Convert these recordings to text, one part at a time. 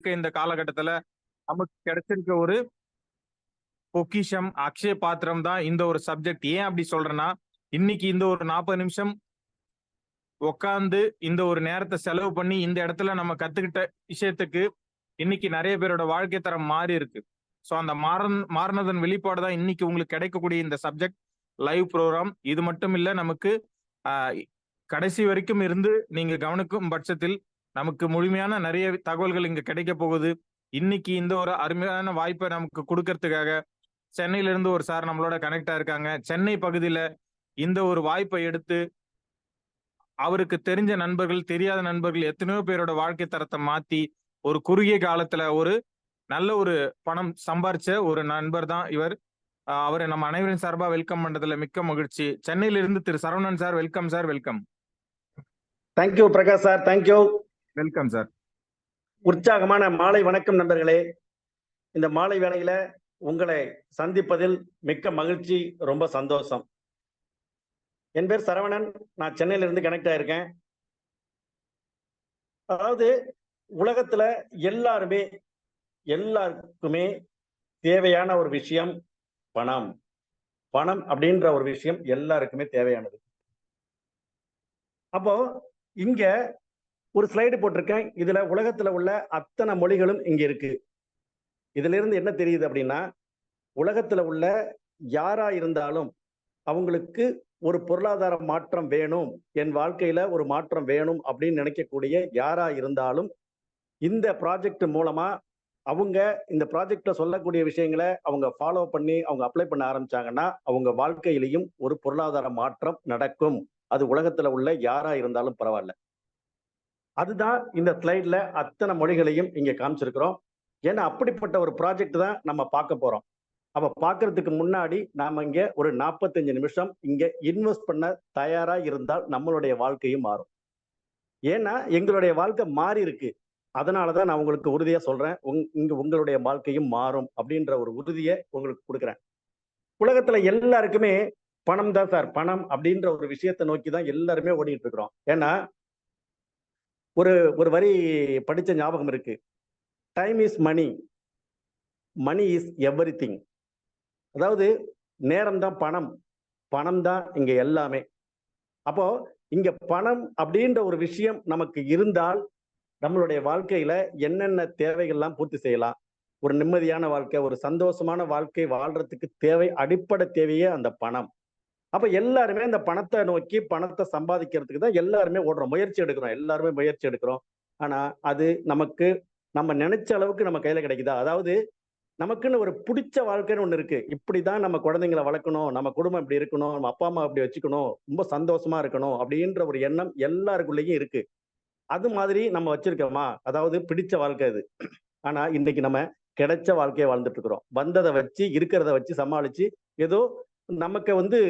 இருக்க இந்த காலகட்டத்துல நமக்கு கிடைச்சிருக்க ஒரு பொக்கிஷம், அக்ஷய பாத்திரம் தான் இந்த ஒரு சப்ஜெக்ட். ஏன் அப்படி சொல்றேன்னா, இன்னைக்கு இந்த ஒரு 40 நிமிஷம் உட்கார்ந்து இந்த ஒரு நேரத்தை செலவு பண்ணி இந்த இடத்துல நம்ம கத்துக்கிட்ட விஷயத்துக்கு இன்னைக்கு நிறைய பேரோட வாழ்க்கை தரம் மாறி இருக்கு. ஸோ அந்த மாறினதன் வெளிப்பாடு தான் இன்னைக்கு உங்களுக்கு கிடைக்கக்கூடிய இந்த சப்ஜெக்ட் லைவ் ப்ரோக்ராம். இது மட்டும் இல்ல, நமக்கு கடைசி வரைக்கும் இருந்து நீங்க கவனிக்கும் பட்சத்தில் நமக்கு முழுமையான நிறைய தகவல்கள் இங்க கிடைக்க போகுது. இன்னைக்கு இந்த ஒரு அருமையான வாய்ப்பை நமக்கு கொடுக்கறதுக்காக சென்னையில இருந்து ஒரு சார் நம்மளோட கனெக்ட் ஆயிருக்காங்க. சென்னை பகுதியில இந்த ஒரு வாய்ப்பை எடுத்து அவருக்கு தெரிஞ்ச நண்பர்கள், தெரியாத நண்பர்கள் எத்தனையோ பேரோட வாழ்க்கை தரத்தை மாத்தி ஒரு குறுகிய காலத்துல ஒரு நல்ல ஒரு பணம் சம்பாரிச்ச ஒரு நண்பர் தான் இவர். அவரை நம்ம அனைவரின் சார்பா வெல்கம் பண்றதுல மிக்க மகிழ்ச்சி. சென்னையில இருந்து திரு Saravanan sir, welcome sir. Welcome. Thank you Prakash sir, thank you. Welcome sir. உற்சாகமான மாலை வணக்கம் நண்பர்களே. இந்த மாலை வேளையில உங்களை சந்திப்பதில் மிக்க மகிழ்ச்சி, ரொம்ப சந்தோஷம். என் பேர் சரவணன், நான் சென்னையில இருந்து கனெக்ட் ஆயிருக்கேன். அதாவது உலகத்துல எல்லாருக்குமே தேவையான ஒரு விஷயம் பணம். பணம் அப்படின்ற ஒரு விஷயம் எல்லாருக்குமே தேவையானது. அப்போ இங்க ஒரு ஸ்லைடு போட்டிருக்கேன். இதுல உலகத்துல உள்ள அத்தனை மொழிகளும் இங்க இருக்கு. இதுல இருந்து என்ன தெரியுது அப்படின்னா, உலகத்துல உள்ள யாரா இருந்தாலும் அவங்களுக்கு ஒரு பொருளாதார மாற்றம் வேணும், என் வாழ்க்கையில ஒரு மாற்றம் வேணும் அப்படின்னு நினைக்கக்கூடிய யாரா இருந்தாலும் இந்த ப்ராஜெக்ட் மூலமா அவங்க இந்த ப்ராஜெக்ட்ல சொல்லக்கூடிய விஷயங்களை அவங்க ஃபாலோ பண்ணி அவங்க அப்ளை பண்ண ஆரம்பிச்சாங்கன்னா அவங்க வாழ்க்கையிலையும் ஒரு பொருளாதார மாற்றம் நடக்கும். அது உலகத்துல உள்ள யாரா இருந்தாலும் பரவாயில்ல. அதுதான் இந்த ஸ்லைட்ல அத்தனை மொழிகளையும் இங்க காமிச்சிருக்கிறோம். ஏன்னா அப்படிப்பட்ட ஒரு ப்ராஜெக்ட் தான் நம்ம பார்க்க போறோம். அப்ப பாக்குறதுக்கு முன்னாடி நாம இங்க ஒரு 45 நிமிஷம் இங்க இன்வெஸ்ட் பண்ண தயாரா இருந்தால் நம்மளுடைய வாழ்க்கையும் மாறும். ஏன்னா எங்களுடைய வாழ்க்கை மாறி இருக்கு. அதனாலதான் நான் உங்களுக்கு உறுதியா சொல்றேன், இங்க உங்களுடைய வாழ்க்கையும் மாறும் அப்படின்ற ஒரு உறுதியை உங்களுக்கு கொடுக்குறேன். உலகத்துல எல்லாருக்குமே பணம் தான் சார், பணம் அப்படின்ற ஒரு விஷயத்தை நோக்கி தான் எல்லாருமே ஓடிட்டு இருக்கிறோம். ஏன்னா ஒரு வரி படிச்ச ஞாபகம் இருக்கு, time is money, money is everything. அதாவது நேரம் தான் பணம், பணம் தான் இங்க எல்லாமே. அப்போ இங்க பணம் அப்படின்ற ஒரு விஷயம் நமக்கு இருந்தால் நம்மளுடைய வாழ்க்கையில என்னென்ன தேவைகள்லாம் பூர்த்தி செய்யலாம். ஒரு நிம்மதியான வாழ்க்கை, ஒரு சந்தோஷமான வாழ்க்கை வாழ்றதுக்கு தேவை, அடிப்படை தேவையே அந்த பணம். அப்ப எல்லாருமே அந்த பணத்தை நோக்கி, பணத்தை சம்பாதிக்கிறதுக்கு தான் எல்லாருமே ஓடுறோம், முயற்சி எடுக்கிறோம், எல்லாருமே முயற்சி எடுக்கிறோம். ஆனா அது நமக்கு நம்ம நினைச்ச அளவுக்கு நம்ம கையில கிடைக்குதா? அதாவது நமக்குன்னு ஒரு பிடிச்ச வாழ்க்கைன்னு ஒண்ணு இருக்கு. இப்படிதான் நம்ம குழந்தைங்களை வளர்க்கணும், நம்ம குடும்பம் இப்படி இருக்கணும், நம்ம அப்பா அம்மா இப்படி வச்சுக்கணும், ரொம்ப சந்தோஷமா இருக்கணும் அப்படின்ற ஒரு எண்ணம் எல்லாருக்குள்ளேயும் இருக்கு. அது மாதிரி நம்ம வச்சிருக்கோமா? அதாவது பிடிச்ச வாழ்க்கை அது. ஆனா இன்னைக்கு நம்ம கிடைச்ச வாழ்க்கையை வாழ்ந்துட்டு இருக்கிறோம். வந்ததை வச்சு, இருக்கிறத வச்சு சமாளிச்சு, ஏதோ நமக்கு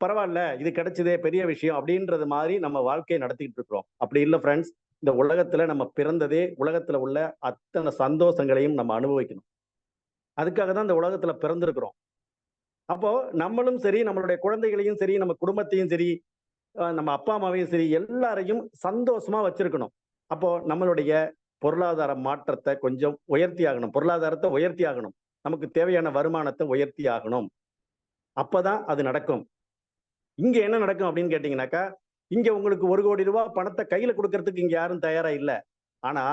பரவாயில்ல, இது கிடைச்சதே பெரிய விஷயம் அப்படின்றது மாதிரி நம்ம வாழ்க்கையை நடத்திக்கிட்டு இருக்கிறோம். அப்படி இல்லை ஃப்ரெண்ட்ஸ். இந்த உலகத்துல நம்ம பிறந்ததே உலகத்துல உள்ள அத்தனை சந்தோஷங்களையும் நம்ம அனுபவிக்கணும். அதுக்காக தான் இந்த உலகத்துல பிறந்திருக்கிறோம். அப்போ நம்மளும் சரி, நம்மளுடைய குழந்தைகளையும் சரி, நம்ம குடும்பத்தையும் சரி, நம்ம அப்பா அம்மாவையும் சரி, எல்லாரையும் சந்தோஷமா வச்சிருக்கணும். அப்போ நம்மளுடைய பொருளாதார மாற்றத்தை கொஞ்சம் உயர்த்தி ஆகணும், பொருளாதாரத்தை உயர்த்தி ஆகணும், நமக்கு தேவையான வருமானத்தை உயர்த்தி ஆகணும். அப்பதான் அது நடக்கும். இங்க என்ன நடக்கும் அப்படின்னு கேட்டீங்கன்னாக்கா, இங்க உங்களுக்கு 1 கோடி ரூபாய் பணத்தை கையில கொடுக்கறதுக்கு இங்க யாரும் தயாரா இல்லை. ஆனா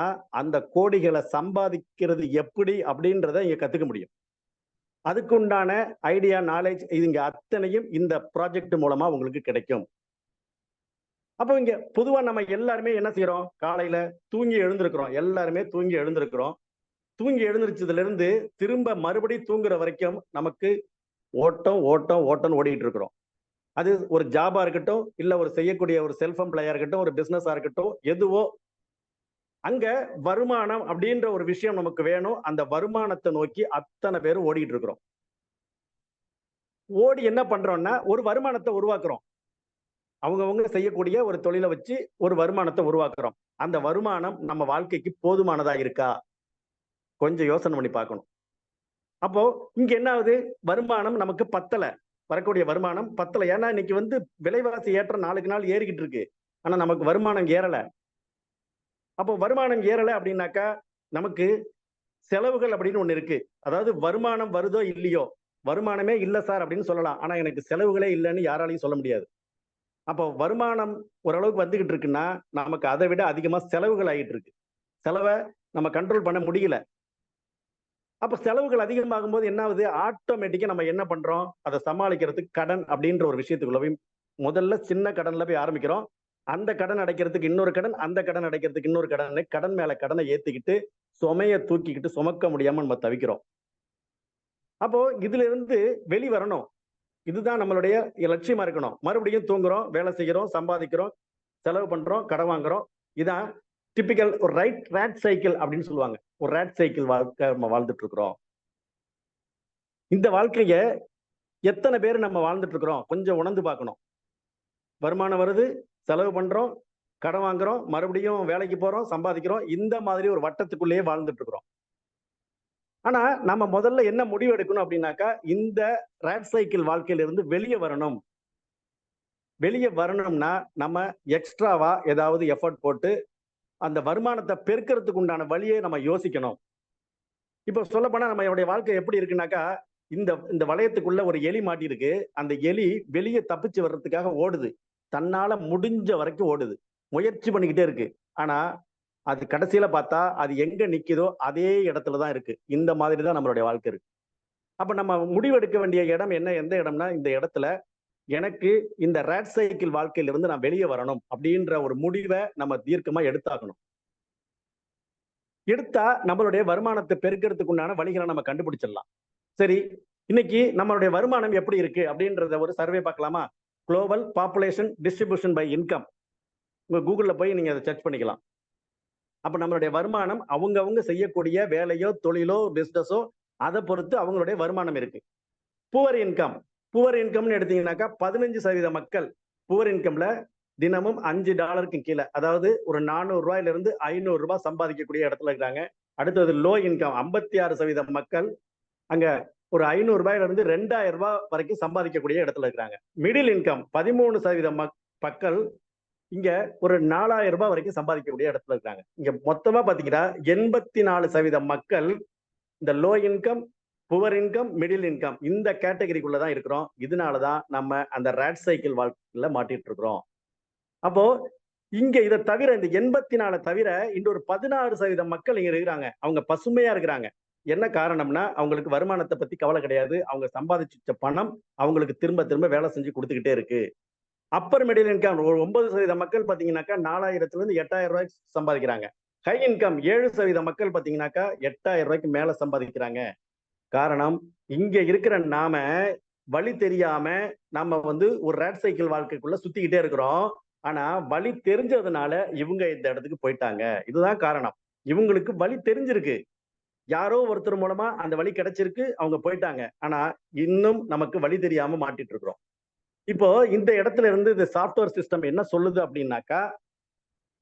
அந்த கோடிகளை சம்பாதிக்கிறது எப்படி அப்படின்றத இங்க கத்துக்க முடியும். அதுக்குண்டான ஐடியா, நாலேஜ் இங்க அத்தனையும் இந்த ப்ராஜெக்ட் மூலமா உங்களுக்கு கிடைக்கும். அப்போ இங்க பொதுவா நம்ம எல்லாருமே என்ன செய்யறோம்? காலையில தூங்கி எழுந்திருக்கிறோம், எல்லாருமே தூங்கி எழுந்திருக்கிறோம். தூங்கி எழுந்திருச்சதுல இருந்து திரும்ப மறுபடியும் தூங்குற வரைக்கும் நமக்கு ஓட்டம் ஓட்டம் ஓட்டம்னு ஓடிட்டு இருக்கிறோம். அது ஒரு ஜாபா இருக்கட்டும், இல்ல ஒரு செய்யக்கூடிய ஒரு செல்ஃப் எம்ப்ளாயா இருக்கட்டும், ஒரு பிசினஸா இருக்கட்டும், எதுவோ அங்க வருமானம் அப்படின்ற ஒரு விஷயம் நமக்கு வேணும். அந்த வருமானத்தை நோக்கி அத்தனை பேரும் ஓடிட்டு இருக்கிறோம். ஓடி என்ன பண்றோம்னா ஒரு வருமானத்தை உருவாக்குறோம். அவங்கவங்க செய்யக்கூடிய ஒரு தொழிலை வச்சு ஒரு வருமானத்தை உருவாக்குறோம். அந்த வருமானம் நம்ம வாழ்க்கைக்கு போதுமானதா இருக்கா? கொஞ்சம் யோசனை பண்ணி பார்க்கணும். அப்போ இங்க என்ன ஆகுது? வருமானம் நமக்கு பத்தல, வரக்கூடிய வருமானம் பத்தல. ஏன்னா இன்னைக்கு விலைவாசி ஏற்றம் நாளுக்கு நாள் ஏறிக்கிட்டு இருக்கு. ஆனா நமக்கு வருமானம் ஏறல. அப்போ வருமானம் ஏறல அப்படின்னாக்கா நமக்கு செலவுகள் அப்படின்னு ஒண்ணு இருக்கு. அதாவது வருமானம் வருதோ இல்லையோ, வருமானமே இல்ல சார் அப்படின்னு சொல்லலாம். ஆனா எனக்கு செலவுகளே இல்லைன்னு யாராலையும் சொல்ல முடியாது. அப்போ வருமானம் ஓரளவுக்கு வந்துகிட்டு இருக்குன்னா நமக்கு அதை விட அதிகமா செலவுகள் ஆகிட்டு இருக்கு. செலவை நம்ம கண்ட்ரோல் பண்ண முடியல. அப்ப செலவுகள் அதிகமாகும் போது என்ன ஆகுது? ஆட்டோமேட்டிக்கா நம்ம என்ன பண்றோம்? அதை சமாளிக்கிறதுக்கு கடன் அப்படின்ற ஒரு விஷயத்துக்குள்ள போய் முதல்ல சின்ன கடன்ல போய் ஆரம்பிக்கிறோம். அந்த கடன் அடைக்கிறதுக்கு இன்னொரு கடன், அந்த கடன் அடைக்கிறதுக்கு இன்னொரு கடன், கடன் மேல கடனை ஏத்திக்கிட்டு சுமைய தூக்கிக்கிட்டு சுமக்க முடியாம நம்ம தவிக்கிறோம். அப்போ இதுல இருந்து வெளி வரணும். இதுதான் நம்மளுடைய லட்சியமா இருக்கணும். மறுபடியும் தூங்குறோம், வேலை செய்கிறோம், சம்பாதிக்கிறோம், செலவு பண்றோம், கடன் வாங்குறோம். இதான் டிபிக்கல் ஒரு ரேட் சைக்கிள் அப்படின்னு சொல்லுவாங்க. ஒரு ரேட் சைக்கிள் வாழ்க்கை நம்ம வாழ்ந்துட்டு இருக்கிறோம். இந்த வாழ்க்கைய எத்தனை பேர் நம்ம வாழ்ந்துட்டு இருக்கிறோம் கொஞ்சம் உணர்ந்து பார்க்கணும். வருமானம் வருது, செலவு பண்றோம், கடன் வாங்குறோம், மறுபடியும் வேலைக்கு போறோம், சம்பாதிக்கிறோம். இந்த மாதிரி ஒரு வட்டத்துக்குள்ளேயே வாழ்ந்துட்டு இருக்கிறோம். ஆனா நம்ம முதல்ல என்ன முடிவு எடுக்கணும் அப்படின்னாக்கா, இந்த ரேட் சைக்கிள் வாழ்க்கையில இருந்து வெளியே வரணும். வெளியே வரணும்னா நம்ம எக்ஸ்ட்ராவா ஏதாவது எஃபர்ட் போட்டு அந்த வருமானத்தை பெருக்கிறதுக்கு உண்டான வழியை நம்ம யோசிக்கணும். இப்ப சொல்ல போனா நம்மளுடைய வாழ்க்கை எப்படி இருக்குனாக்கா, இந்த இந்த வளையத்துக்குள்ள ஒரு எலி மாட்டிருக்கு. அந்த எலி வெளியே தப்பிச்சு வர்றதுக்காக ஓடுது. தன்னால முடிஞ்ச வரைக்கும் ஓடுது. முயற்சி பண்ணிக்கிட்டே இருக்கு. ஆனா அது கடைசியில பார்த்தா அது எங்க நிக்குதோ அதே இடத்துல தான் இருக்கு. இந்த மாதிரி தான் நம்மளுடைய வாழ்க்கை இருக்கு. அப்ப நம்ம முடிவெடுக்க வேண்டிய இடம் என்ன? எந்த இடம்னா, இந்த இடத்துல எனக்கு இந்த ரேட் சைக்கிள் வாழ்க்கையில இருந்து நான் வெளியே வரணும் அப்படின்ற ஒரு முடிவை நம்ம தீர்க்கமா எடுத்தாகணும். எடுத்தா நம்மளுடைய வருமானத்தை பெருக்கிறதுக்கு உண்டான வழிகளை நம்ம கண்டுபிடிச்சிடலாம். சரி, இன்னைக்கு நம்மளுடைய வருமானம் எப்படி இருக்கு அப்படின்றத ஒரு சர்வே பார்க்கலாமா? Global population distribution by income. உங்க கூகுள்ல போய் நீங்க அதை சர்ச் பண்ணிக்கலாம். அப்ப நம்மளுடைய வருமானம் அவங்கவங்க செய்யக்கூடிய வேலையோ, தொழிலோ, பிசினஸோ அதை பொறுத்து அவங்களுடைய வருமானம் இருக்கு. Poor income. புவர் இன்கம்னு எடுத்தீங்கன்னாக்கா 15% மக்கள் புவர் இன்கம்ல தினமும் $5 கீழே, அதாவது ஒரு 400 ரூபாயில இருந்து 500 ரூபாய் சம்பாதிக்கக்கூடிய இடத்துல இருக்காங்க. அடுத்தது லோ இன்கம் 56% மக்கள் அங்க ஒரு 500 ரூபாயில இருந்து 2000 ரூபாய் வரைக்கும் சம்பாதிக்கக்கூடிய இடத்துல இருக்கிறாங்க. மிடில் இன்கம் 13% மக்கள் இங்க ஒரு 4000 ரூபாய் வரைக்கும் சம்பாதிக்கக்கூடிய இடத்துல இருக்காங்க. இங்க மொத்தமா பாத்தீங்கன்னா 84% மக்கள் இந்த low income, poor income, middle income இந்த கேட்டகரிக்குள்ளதான் இருக்கிறோம். இதனாலதான் நம்ம அந்த ரேட் சைக்கிள் வாழ்க்கையில மாட்டிட்டு இருக்கிறோம். அப்போ இங்க இதை தவிர இந்த 84 தவிர இன்னொரு 16% மக்கள் இங்க இருக்கிறாங்க. அவங்க பசுமையா இருக்கிறாங்க. என்ன காரணம்னா, அவங்களுக்கு வருமானத்தை பத்தி கவலை கிடையாது. அவங்க சம்பாதிச்ச பணம் அவங்களுக்கு திரும்ப திரும்ப வேலை செஞ்சு கொடுத்துக்கிட்டே இருக்கு. அப்பர் மிடில் இன்கம் ஒரு 9% மக்கள் பாத்தீங்கன்னாக்கா 4000 இருந்து 8000 ரூபாய்க்கு சம்பாதிக்கிறாங்க. ஹை இன்கம் 7% மக்கள் பாத்தீங்கன்னாக்கா 8000 ரூபாய்க்கு மேல சம்பாதிக்கிறாங்க. காரணம், இங்க இருக்கிற நாம வழி தெரியாம நம்ம ஒரு ரேட் சைக்கிள் வாழ்க்கைக்குள்ள சுத்திக்கிட்டே இருக்கிறோம். ஆனா வழி தெரிஞ்சதுனால இவங்க இந்த இடத்துக்கு போயிட்டாங்க. இதுதான் காரணம். இவங்களுக்கு வழி தெரிஞ்சிருக்கு. யாரோ ஒருத்தர் மூலமா அந்த வழி கிடைச்சிருக்கு, அவங்க போயிட்டாங்க. ஆனா இன்னும் நமக்கு வழி தெரியாம மாட்டிட்டு இருக்கிறோம். இப்போ இந்த இடத்துல இருந்து இந்த சாஃப்ட்வேர் சிஸ்டம் என்ன சொல்லுது அப்படின்னாக்கா,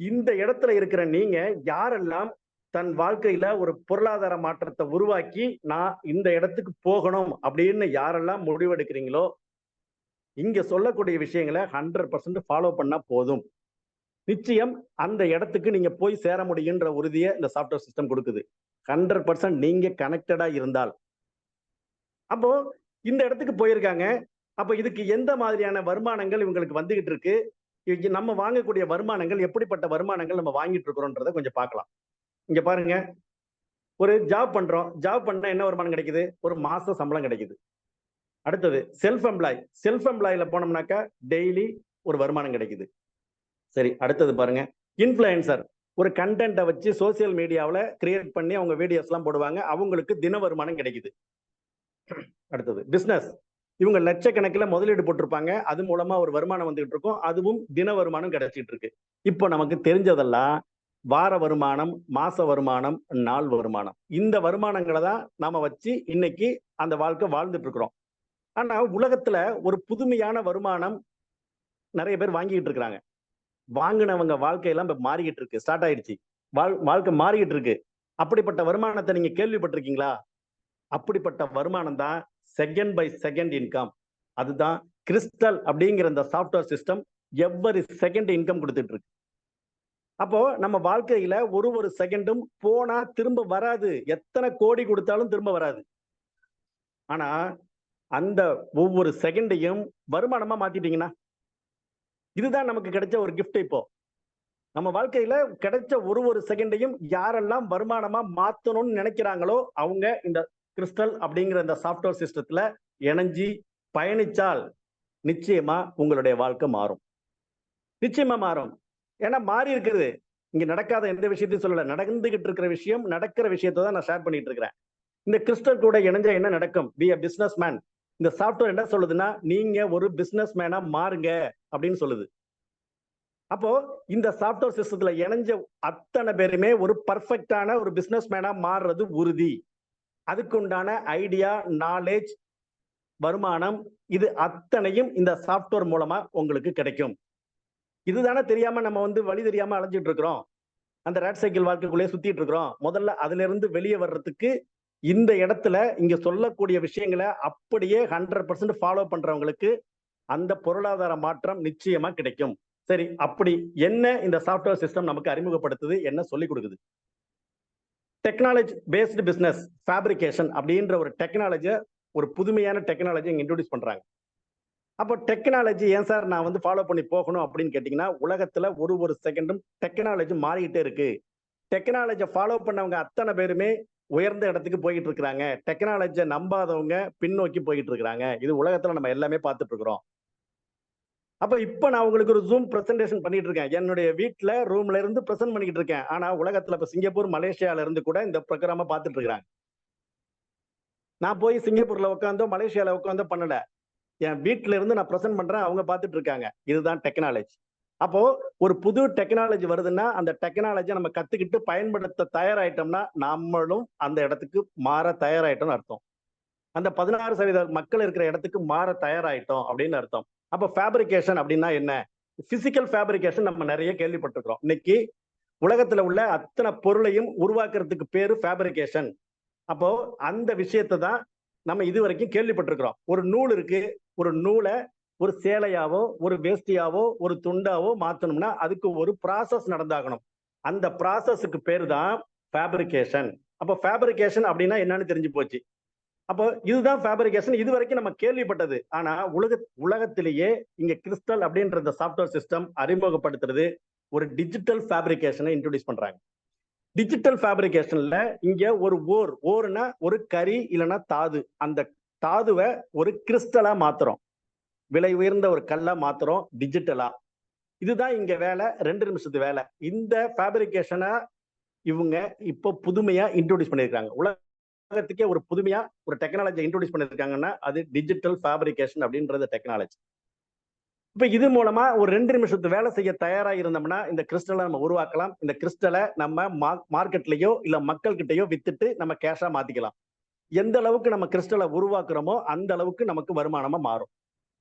இந்த இடத்துல இருக்கிற நீங்க யாரெல்லாம் தன் வாழ்க்கையில ஒரு பொருளாதார மாற்றத்தை உருவாக்கி நான் இந்த இடத்துக்கு போகணும் அப்படின்னு யாரெல்லாம் முடிவெடுக்கிறீங்களோ, இங்க சொல்லக்கூடிய விஷயங்களை 100% ஃபாலோ பண்ணா போதும். நிச்சயம் அந்த இடத்துக்கு நீங்க போய் சேர முடியுன்ற உறுதியை இந்த சாஃப்ட்வேர் சிஸ்டம் கொடுக்குது. 100% நீங்க கனெக்டடா இருந்தால். அப்போ இந்த இடத்துக்கு போயிருக்காங்க. அப்ப இதுக்கு எந்த மாதிரியான வருமானங்கள் இவங்களுக்கு வந்துகிட்டு இருக்கு, நம்ம வாங்கக்கூடிய வருமானங்கள் எப்படிப்பட்ட வருமானங்கள் நம்ம வாங்கிட்டு இருக்கிறோம்ன்றத கொஞ்சம் பார்க்கலாம். இங்க பாருங்க, ஒரு ஜாப் பண்றோம். ஜாப் பண்ணா என்ன வருமானம் கிடைக்குது? ஒரு மாச சம்பளம் கிடைக்குது. அடுத்தது செல்ஃப் எம்ப்ளாய். செல்ஃப் எம்ப்ளாய்ல போனோம்னாக்கா டெய்லி ஒரு வருமானம் கிடைக்குது. சரி, அடுத்தது பாருங்க, இன்ஃப்ளூயன்சர். ஒரு கண்டென்ட்டை வச்சு சோசியல் மீடியாவில் கிரியேட் பண்ணி அவங்க வீடியோஸ் எல்லாம் போடுவாங்க. அவங்களுக்கு தின வருமானம் கிடைக்குது. அடுத்தது பிசினஸ். இவங்க லட்சக்கணக்கில் முதலீடு போட்டிருப்பாங்க. அது மூலமா ஒரு வருமானம் வந்துகிட்டு இருக்கும். அதுவும் தின வருமானம் கிடைச்சிட்டு இருக்கு. இப்போ நமக்கு தெரிஞ்சதெல்லாம் வார வருமானம், மாச வருமானம், நாள் வருமானம். இந்த வருமானங்களை தான் நாம வச்சு இன்னைக்கு அந்த வாழ்க்கை வாழ்ந்துட்டு இருக்கிறோம். ஆனா உலகத்துல ஒரு புதுமையான வருமானம் நிறைய பேர் வாங்கிட்டு இருக்கிறாங்க. வாங்கினவங்க வாழ்க்கையெல்லாம் இப்ப மாறிக்கிட்டு இருக்கு. ஸ்டார்ட் ஆயிடுச்சு. வாழ்க்கை மாறிக்கிட்டு இருக்கு. அப்படிப்பட்ட வருமானத்தை நீங்க கேள்விப்பட்டிருக்கீங்களா? அப்படிப்பட்ட வருமானம் தான் செகண்ட் பை செகண்ட் இன்கம். அதுதான் கிறிஸ்டல் அப்படிங்கிற இந்த software system every second income கொடுத்துட்டு இருக்கு. அப்போ நம்ம வாழ்க்கையில ஒரு செகண்டும் போனா திரும்ப வராது. எத்தனை கோடி கொடுத்தாலும் திரும்ப வராது. ஆனா அந்த ஒவ்வொரு செகண்டையும் வருமானமா மாத்திட்டீங்கன்னா, இதுதான் நமக்கு கிடைச்ச ஒரு கிஃப்ட் இப்போ. நம்ம வாழ்க்கையில கிடைச்ச ஒரு செகண்டையும் யாரெல்லாம் வருமானமா மாத்தணும்னு நினைக்கிறாங்களோ, அவங்க இந்த கிறிஸ்டல் அப்படிங்கிற இந்த சாஃப்ட்வேர் சிஸ்டத்துல இணைஞ்சு பயணிச்சால் நிச்சயமா உங்களுடைய வாழ்க்கை மாறும். நிச்சயமா மாறும். ஏன்னா மாறி இருக்குது. இங்க நடக்காத எந்த விஷயத்தையும் சொல்லல. நடந்துகிட்டு இருக்கிற விஷயம், நடக்கிற விஷயத்தை தான் நான் ஷேர் பண்ணிட்டு இருக்கிறேன். இந்த கிறிஸ்டல் கூட இணைஞ்சா என்ன நடக்கும்? பி எ பிசினஸ் மேன். இந்த சாஃப்ட்வேர் என்ன சொல்லுதுன்னா, நீங்க ஒரு பிசினஸ் மேனா மாறுங்க அப்படின்னு சொல்லுது. அப்போ இந்த சாஃப்ட்வேர் சிஸ்டத்துல இணைஞ்ச அத்தனை பேருமே ஒரு பர்ஃபெக்டான ஒரு பிசினஸ் மேனா மாறுறது உறுதி. அதுக்குண்டான ஐடியா, நாலேஜ், வருமானம் இது அத்தனையும் இந்த சாஃப்ட்வேர் மூலமா உங்களுக்கு கிடைக்கும். இதுதானே தெரியாம நம்ம வழி தெரியாம அலைஞ்சிட்டு இருக்கிறோம். அந்த ரேட் சைக்கிள் வாழ்க்கைக்குள்ளேயே சுத்திட்டு இருக்கிறோம். முதல்ல அதுல இருந்து வெளியே வர்றதுக்கு இந்த இடத்துல இங்க சொல்லக்கூடிய விஷயங்களை அப்படியே 100% ஃபாலோ பண்றவங்களுக்கு அந்த பொருளாதார மாற்றம் நிச்சயமா கிடைக்கும். சரி, அப்படி என்ன இந்த சாஃப்ட்வேர் சிஸ்டம் நமக்கு அறிமுகப்படுத்துது, என்ன சொல்லி கொடுக்குது? டெக்னாலஜி பேஸ்டு பிசினஸ் ஃபேப்ரிகேஷன் அப்படின்ற ஒரு டெக்னாலஜியை, ஒரு புதுமையான டெக்னாலஜி இங்க இன்ட்ரோடியூஸ் பண்றாங்க. அப்போ டெக்னாலஜி ஏன் சார் நான் ஃபாலோ பண்ணி போகணும் அப்படின்னு கேட்டீங்கன்னா, உலகத்துல ஒரு செகண்டும் டெக்னாலஜி மாறிக்கிட்டே இருக்கு. டெக்னாலஜியை ஃபாலோ பண்ணவங்க அத்தனை பேருமே உயர்ந்த இடத்துக்கு போயிட்டு இருக்கிறாங்க. டெக்னாலஜியை நம்பாதவங்க பின்னோக்கி போயிட்டு இருக்கிறாங்க. இது உலகத்துல நம்ம எல்லாமே பார்த்துட்டு இருக்கிறோம். அப்ப இப்ப நான் உங்களுக்கு ஒரு ஜூம் பிரசன்டேஷன் பண்ணிட்டு இருக்கேன். என்னுடைய வீட்டுல ரூம்ல இருந்து பிரசன்ட் பண்ணிட்டு இருக்கேன். ஆனா உலகத்துல இப்ப சிங்கப்பூர், மலேசியால இருந்து கூட இந்த ப்ரோக்ராம பார்த்துட்டு இருக்கிறாங்க. நான் போய் சிங்கப்பூர்ல உட்காந்தோ, மலேசியால உட்காந்தோ பண்ணல. என் வீட்டுல இருந்து நான் பிரசன்ட் பண்றேன், அவங்க பார்த்துட்டு இருக்காங்க. இதுதான் டெக்னாலஜி. அப்போ ஒரு புது டெக்னாலஜி வருதுன்னா, அந்த டெக்னாலஜியை நம்ம கத்துக்கிட்டு பயன்படுத்த தயாராயிட்டோம்னா, நம்மளும் அந்த இடத்துக்கு மாற தயாராயிட்டோம்னு அர்த்தம். அந்த 16% மக்கள் இருக்கிற இடத்துக்கு மாற தயாராயிட்டோம் அப்படின்னு அர்த்தம். அப்ப ஃபேப்ரிகேஷன் அப்படின்னா என்ன? பிசிக்கல் ஃபேப்ரிகேஷன் நம்ம நிறைய கேள்விப்பட்டிருக்கிறோம். இன்னைக்கு உலகத்துல உள்ள அத்தனை பொருளையும் உருவாக்குறதுக்கு பேரு ஃபேப்ரிகேஷன். அப்போ அந்த விஷயத்தை தான் நம்ம இதுவரைக்கும் கேள்விப்பட்டிருக்கிறோம். ஒரு நூல் இருக்கு. ஒரு நூலை ஒரு சேலையாவோ, ஒரு வேஷ்டியாவோ, ஒரு துண்டாவோ மாத்தணும்னா அதுக்கு ஒரு ப்ராசஸ் நடந்தாகணும். அந்த ப்ராசஸுக்கு பேரு தான் ஃபேப்ரிகேஷன். அப்போ ஃபேப்ரிகேஷன் அப்படின்னா என்னன்னு தெரிஞ்சு போச்சு. அப்போ இதுதான் ஃபேப்ரிகேஷன். இது வரைக்கும் நம்ம கேள்விப்பட்டது. ஆனா உலகத்திலேயே இங்க கிறிஸ்டல் அப்படின்ற இந்த சாஃப்ட்வேர் சிஸ்டம் அறிமுகப்படுத்துறது ஒரு டிஜிட்டல் ஃபேப்ரிகேஷனை இன்ட்ரோடியூஸ் பண்றாங்க. டிஜிட்டல் ஃபேப்ரிகேஷன்ல இங்க ஒரு ஓர்னா ஒரு கரி இல்லைன்னா தாது. அந்த தாதுவை ஒரு கிறிஸ்டலா மாத்துறோம். விலை உயர்ந்த ஒரு கல்லா மாத்துறோம் டிஜிட்டலா. இதுதான் இங்க வேலை. 2 நிமிஷத்து வேலை. இந்த ஃபேப்ரிகேஷனை இவங்க இப்போ புதுமையா இன்ட்ரோடியூஸ் பண்ணியிருக்காங்க. உலகத்துக்கே ஒரு புதுமையா ஒரு டெக்னாலஜி இன்ட்ரோடியூஸ் பண்ணிருக்காங்கன்னா அது டிஜிட்டல் ஃபேப்ரிகேஷன் அப்படின்றது டெக்னாலஜி. இப்ப இது மூலமா ஒரு 2 நிமிஷத்து வேலை செய்ய தயாரா இருந்தோம்னா இந்த கிறிஸ்டலை நம்ம உருவாக்கலாம். இந்த கிறிஸ்டலை நம்ம மார்க்கெட்லயோ இல்ல மக்கள் கிட்டயோ வித்துட்டு நம்ம கேஷா மாத்திக்கலாம். எந்த அளவுக்கு நம்ம கிறிஸ்டலை உருவாக்குறோமோ அந்த அளவுக்கு நமக்கு வருமானமா மாறும்.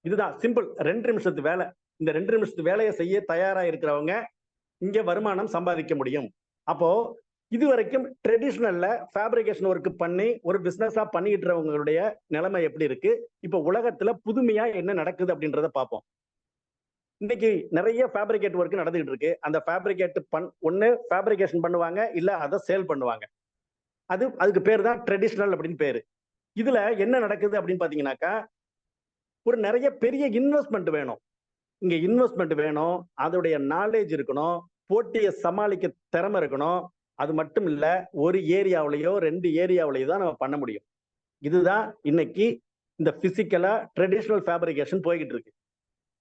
இதுதான் சிம்பிள். 2 நிமிஷத்து வேலை. இந்த 2 நிமிஷத்து வேலையை செய்ய தயாரா இருக்கிறவங்க இங்க வருமானம் சம்பாதிக்க முடியும். அப்போ இது வரைக்கும் ட்ரெடிஷனல்ல ஃபேப்ரிகேஷன் ஒர்க் பண்ணி ஒரு பிசினஸா பண்ணிக்கிட்டுறவங்களுடைய நிலைமை எப்படி இருக்கு? இப்ப உலகத்துல புதுமையா என்ன நடக்குது அப்படின்றத பார்ப்போம். இன்னைக்கு நிறைய ஃபேப்ரிகேட் ஒர்க் நடந்துகிட்டு இருக்கு. அந்த ஒண்ணு ஃபேப்ரிகேஷன் பண்ணுவாங்க, இல்ல அதை சேல் பண்ணுவாங்க. அதுக்கு பேர் தான் ட்ரெடிஷனல் அப்படின்னு பேரு. இதுல என்ன நடக்குது அப்படின்னு பாத்தீங்கன்னாக்கா, ஒரு நிறைய பெரிய இன்வெஸ்ட்மெண்ட் வேணும். இங்க இன்வெஸ்ட்மெண்ட் வேணும், அதோடைய நாலேஜ் இருக்கணும், போட்டியை சமாளிக்க திறமை இருக்கணும். அது மட்டும் இல்ல, ஒரு ஏரியாவிலேயோ 2 ஏரியாவிலேயோ தான் நம்ம பண்ண முடியும். இதுதான் இன்னைக்கு இந்த பிசிக்கலா ட்ரெடிஷனல் ஃபேப்ரிகேஷன் போய்கிட்டு இருக்கு.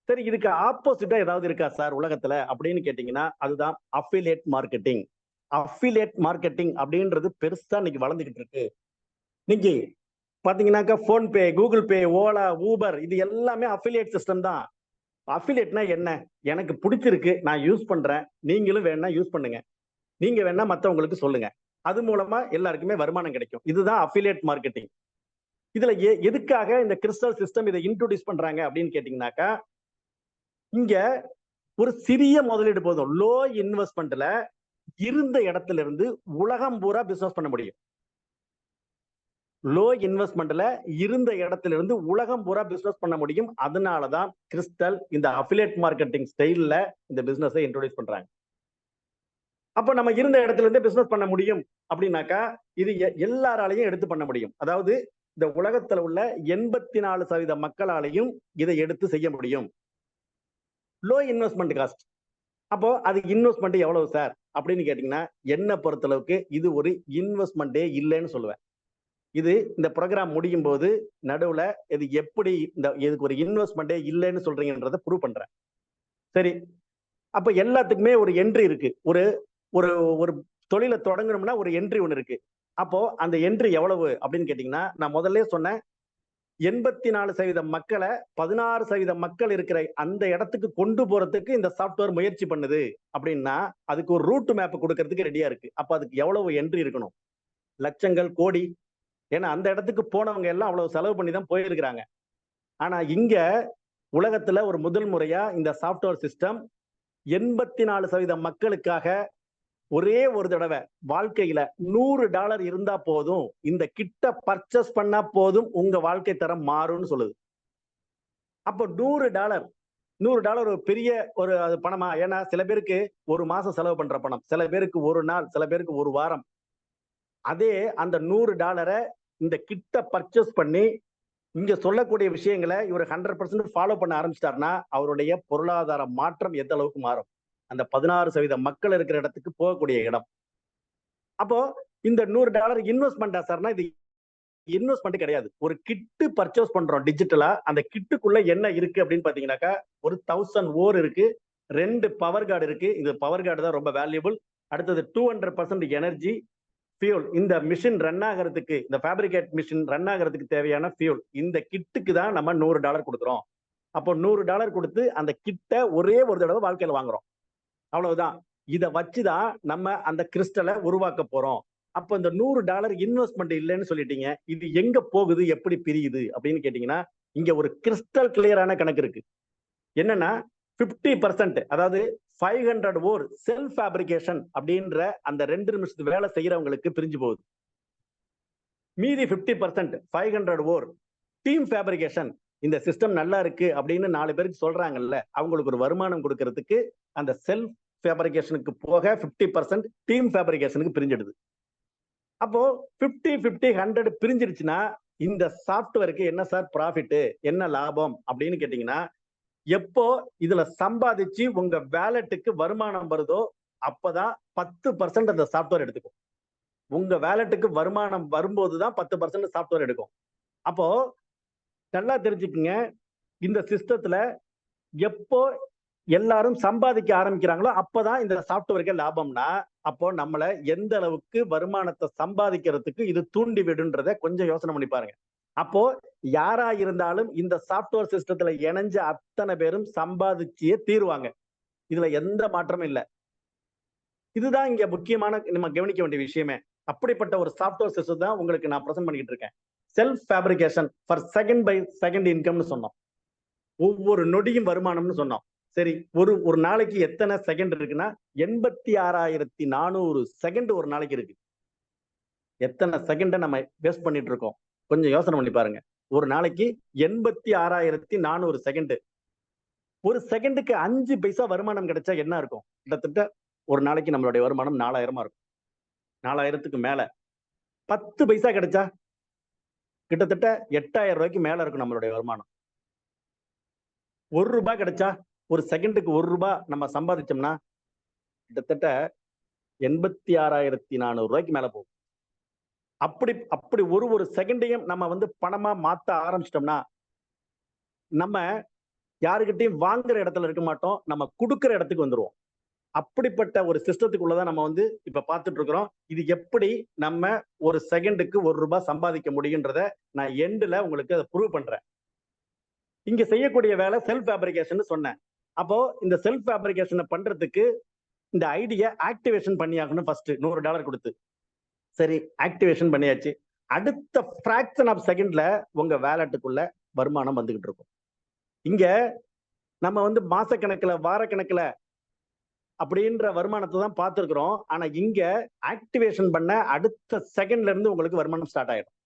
சரி, இதுக்கு ஆப்போசிட்டா ஏதாவது இருக்கா சார் உலகத்துல அப்படின்னு கேட்டீங்கன்னா, அதுதான் அஃபிலியேட் மார்க்கெட்டிங். அஃபிலியேட் மார்க்கெட்டிங் அப்படின்றது பெருசா இன்னைக்கு வளர்ந்துகிட்டு இருக்கு. இன்னைக்கு பாத்தீங்கன்னாக்கா PhonePe, Google Pay, Ola, Uber இது எல்லாமே அஃபிலியேட் சிஸ்டம் தான். அஃபிலியேட்னா என்ன? எனக்கு பிடிச்சிருக்கு, நான் யூஸ் பண்றேன், நீங்களும் வேணா யூஸ் பண்ணுங்க, நீங்க வேணா மத்தவங்களுக்கு சொல்லுங்க. அது மூலமா எல்லாருக்குமே வருமானம் கிடைக்கும். இதுதான் அஃபிலியேட் மார்க்கெட்டிங். இதுல எதுக்காக இந்த கிறிஸ்டல் சிஸ்டம் இதை இன்ட்ரோடியூஸ் பண்றாங்க அப்படின்னு கேட்டீங்கன்னாக்கா, இங்க ஒரு சிறிய முதலீடு போதும். லோ இன்வெஸ்ட்மெண்ட்ல இருந்த இடத்துல இருந்து உலகம் பூரா பிசினஸ் பண்ண முடியும். லோ இன்வெஸ்ட்மெண்ட்ல இருந்த இடத்துல இருந்து உலகம் பூரா பிசினஸ் பண்ண முடியும். அதனாலதான் கிறிஸ்டல் இந்த அஃபிலியேட் மார்க்கெட்டிங் ஸ்டைல்ல இந்த பிசினஸை இன்ட்ரோடியூஸ் பண்றாங்க. அப்ப நம்ம இருந்த இடத்துல இருந்து பிசினஸ் பண்ண முடியும் அப்படின்னாக்கா இது எல்லாராலையும் எடுத்து பண்ண முடியும். அதாவது இந்த உலகத்துல உள்ள 84% மக்களாலையும் இதை எடுத்து செய்ய முடியும். Low investment cost. அப்போ அது இன்வெஸ்ட்மெண்ட் எவ்வளவு சார் அப்படின்னு கேட்டீங்கன்னா, என்ன பொறுத்தளவுக்கு இது ஒரு இன்வெஸ்ட்மெண்டே இல்லைன்னு சொல்லுவேன். இது இந்த ப்ரோக்ராம் முடியும் போது நடுவுல இது எப்படி இதுக்கு ஒரு இன்வெஸ்ட்மெண்டே இல்லைன்னு சொல்றீங்கன்றத ப்ரூவ் பண்றேன். சரி, அப்ப எல்லாத்துக்குமே ஒரு என்ட்ரி இருக்கு. ஒரு ஒரு ஒரு தொழிலை தொடங்கணும்னா ஒரு என்ட்ரி ஒண்ணு இருக்கு. அப்போ அந்த என்ட்ரி எவ்வளவு அப்படின்னு கேட்டீங்கன்னா, நான் முதல்ல சொன்னேன் 84% மக்களை 16% மக்கள் இருக்கிற அந்த இடத்துக்கு கொண்டு போறதுக்கு இந்த சாஃப்ட்வேர் முயற்சி பண்ணுது அப்படின்னா, அதுக்கு ஒரு ரூட் மேப் கொடுக்கறதுக்கு ரெடியா இருக்கு. அப்ப அதுக்கு எவ்வளவு என்ட்ரி இருக்கணும்? லட்சங்கள், கோடி. ஏன்னா அந்த இடத்துக்கு போனவங்க எல்லாம் அவ்வளவு செலவு பண்ணி தான் போயிருக்கிறாங்க. ஆனா இங்க உலகத்துல ஒரு முதல் முறையா இந்த சாஃப்ட்வேர் சிஸ்டம் 84% மக்களுக்காக ஒரே ஒரு தடவை வாழ்க்கையில $100 இருந்தா போதும், இந்த கிட்ட பர்ச்சேஸ் பண்ணா போதும் உங்க வாழ்க்கை தரம் மாறும்னு சொல்லுது. அப்போ $100 ஒரு பெரிய ஒரு பணமா? ஏன்னா சில பேருக்கு ஒரு மாசம் செலவு பண்ற பணம், சில பேருக்கு ஒரு நாள், சில பேருக்கு ஒரு வாரம். அதே அந்த $100 இந்த கிட்ட பர்ச்சேஸ் பண்ணி இங்க சொல்லக்கூடிய விஷயங்களை இவர் 100% ஃபாலோ பண்ண ஆரம்பிச்சிட்டாருன்னா அவருடைய பொருளாதார மாற்றம் எந்த அளவுக்கு மாறும்? அந்த 16% மக்கள் இருக்கிற இடத்துக்கு போகக்கூடிய இடம். அப்போ இந்த $100 இன்வெஸ்ட்மெண்டா சார்னா இது இன்வெஸ்ட்மெண்ட் கிடையாது. ஒரு கிட்டு பர்ச்சேஸ் பண்றோம் டிஜிட்டலா. அந்த கிட்டுக்குள்ள என்ன இருக்கு அப்படின்னு பாத்தீங்கன்னாக்கா ஒரு 1000 ஓர் இருக்கு, 2 பவர் கார்டு இருக்கு. இந்த பவர் கார்டு தான் ரொம்ப வேல்யூபிள். அடுத்தது 200% எனர்ஜி ஃபியூல். இந்த மிஷின் ரன் ஆகிறதுக்கு, இந்த ஃபேப்ரிகேட் மிஷின் ரன் ஆகிறதுக்கு தேவையான ஃபியூல். இந்த கிட்டுக்கு தான் நம்ம $100 கொடுக்குறோம். அப்போ $100 கொடுத்து அந்த கிட்ட ஒரே ஒரு தடவை வாழ்க்கையில வாங்குறோம். அவ்வளவுதான். இதை வச்சுதான் நம்ம அந்த கிறிஸ்டலை உருவாக்க போறோம். அப்ப இந்த $100 இன்வெஸ்ட்மெண்ட் இல்லைன்னு சொல்லிட்டீங்க. இது எங்க போகுது, எப்படி பிரியுது அப்படின்னு கேட்டீங்கன்னா, இங்க ஒரு கிறிஸ்டல் கிளியரான கணக்கு இருக்கு. என்னன்னா 50%, அதாவது 500 ஓர் செல்ஃப் ஃபேப்ரிகேஷன் அப்படின்ற அந்த 2 நிமிஷத்து வேலை செய்யறவங்களுக்கு பிரிஞ்சு போகுது. மீதி 50% 500 ஓர் டீம் ஃபேப்ரிகேஷன். இந்த சிஸ்டம் நல்லா இருக்கு அப்படின்னு 4 பேருக்கு சொல்றாங்கல்ல, அவங்களுக்கு ஒரு வருமானம் கொடுக்கறதுக்கு அந்த செல்ஃப் ஃபேப்ரிகேஷனுக்கு போக 50% டீம் ஃபேப்ரிகேஷனுக்கு பிரிஞ்சிடுது. அப்போ 50-50 100 பிரிஞ்சிருச்சுன்னா இந்த சாஃப்ட்வேருக்கு என்ன சார் ப்ராஃபிட், என்ன லாபம் அப்படின்னு கேட்டீங்கன்னா, எப்போ இதுல சம்பாதிச்சு உங்க வேலெட்டுக்கு வருமானம் வருதோ அப்பதான் 10% அந்த சாஃப்ட்வேர் எடுத்துக்கும். உங்க வேலெட்டுக்கு வருமானம் வரும்போதுதான் 10% சாஃப்ட்வேர் எடுக்கும். அப்போ நல்லா தெரிஞ்சுக்குங்க, இந்த சிஸ்டத்துல எப்போ எல்லாரும் சம்பாதிக்க ஆரம்பிக்கிறாங்களோ அப்பதான் இந்த சாஃப்ட்வேருக்கு லாபம்னா, அப்போ நம்மள எந்த அளவுக்கு வருமானத்தை சம்பாதிக்கிறதுக்கு இது தூண்டி விடுன்றத கொஞ்சம் யோசனை பண்ணி பாருங்க. அப்போ யாரா இருந்தாலும் இந்த சாஃப்ட்வேர் சிஸ்டத்துல இணைஞ்ச அத்தனை பேரும் சம்பாதிச்சியே தீருவாங்க. இதுல எந்த மாற்றமும் இல்லை. இதுதான் இங்க முக்கியமான நம்ம கவனிக்க வேண்டிய விஷயமே. அப்படிப்பட்ட ஒரு சாஃப்ட்வேர் சிஸ்டம் தான் உங்களுக்கு நான் பிரசன்ட் பண்ணிட்டு இருக்கேன். Self fabrication for second by second இன்கம்னு சொன்னோம். ஒவ்வொரு நொடியும் வருமானம்னு சொன்னோம். சரி, ஒரு நாளைக்கு எத்தனை செகண்ட் இருக்குன்னா 86,400 செகண்ட் ஒரு நாளைக்கு இருக்கு. எத்தனை செகண்ட நம்ம வேஸ்ட் பண்ணிட்டு இருக்கோம் கொஞ்சம் யோசனை பண்ணி பாருங்க. ஒரு நாளைக்கு 86,400 செகண்ட். ஒரு செகண்டுக்கு 5 பைசா வருமானம் கிடைச்சா என்ன இருக்கும்? கிட்டத்தட்ட ஒரு நாளைக்கு நம்மளுடைய வருமானம் 4000 இருக்கும். 4000க்கு மேல 10 பைசா கிடைச்சா கிட்டத்தட்ட 8000 ரூபாய்க்கு மேல இருக்கும் நம்மளுடைய வருமானம். ₹1 கிடைச்சா, ஒரு செகண்டுக்கு ₹1 நம்ம சம்பாதிச்சோம்னா கிட்டத்தட்ட 86,400 ரூபாய்க்கு மேல போகும். அப்படி ஒரு செகண்டையும் நம்ம பணமா மாத்த ஆரம்பிச்சிட்டோம்னா நம்ம யாருக்கிட்டையும் வாங்குற இடத்துல இருக்க மாட்டோம், நம்ம கொடுக்கிற இடத்துக்கு வந்துருவோம். அப்படிப்பட்ட ஒரு சிஸ்டத்துக்குள்ளதான் நம்ம இப்ப பார்த்துட்டு இருக்கிறோம். இது எப்படி நம்ம ஒரு செகண்டுக்கு ₹1 சம்பாதிக்க முடியுன்றத நான் எண்ட்ல உங்களுக்கு அதை ப்ரூவ் பண்றேன். இங்க செய்யக்கூடிய வேலை செல்ஃப் ஃபேப்ரிகேஷன் சொன்னேன். அப்போ இந்த செல்ஃப் ஃபேப்ரிகேஷன் பண்றதுக்கு இந்த ஐடியா ஆக்டிவேஷன் பண்ணியாகணும். ஃபர்ஸ்ட் $100 கொடுத்து சரி ஆக்டிவேஷன் பண்ணியாச்சு. அடுத்த ஃபிராக்ஷன் ஆஃப் செகண்ட்ல உங்க வேலெட்டுக்குள்ள வருமானம் வந்துகிட்டு இருக்கும். இங்க நம்ம மாசக்கணக்குல வாரக்கணக்குல அப்படின்ற வருமானத்தை தான் பார்த்திருக்கிறோம். ஆனா இங்க ஆக்டிவேஷன் பண்ண அடுத்த செகண்ட்ல இருந்து உங்களுக்கு வருமானம் ஸ்டார்ட் ஆயிடும்.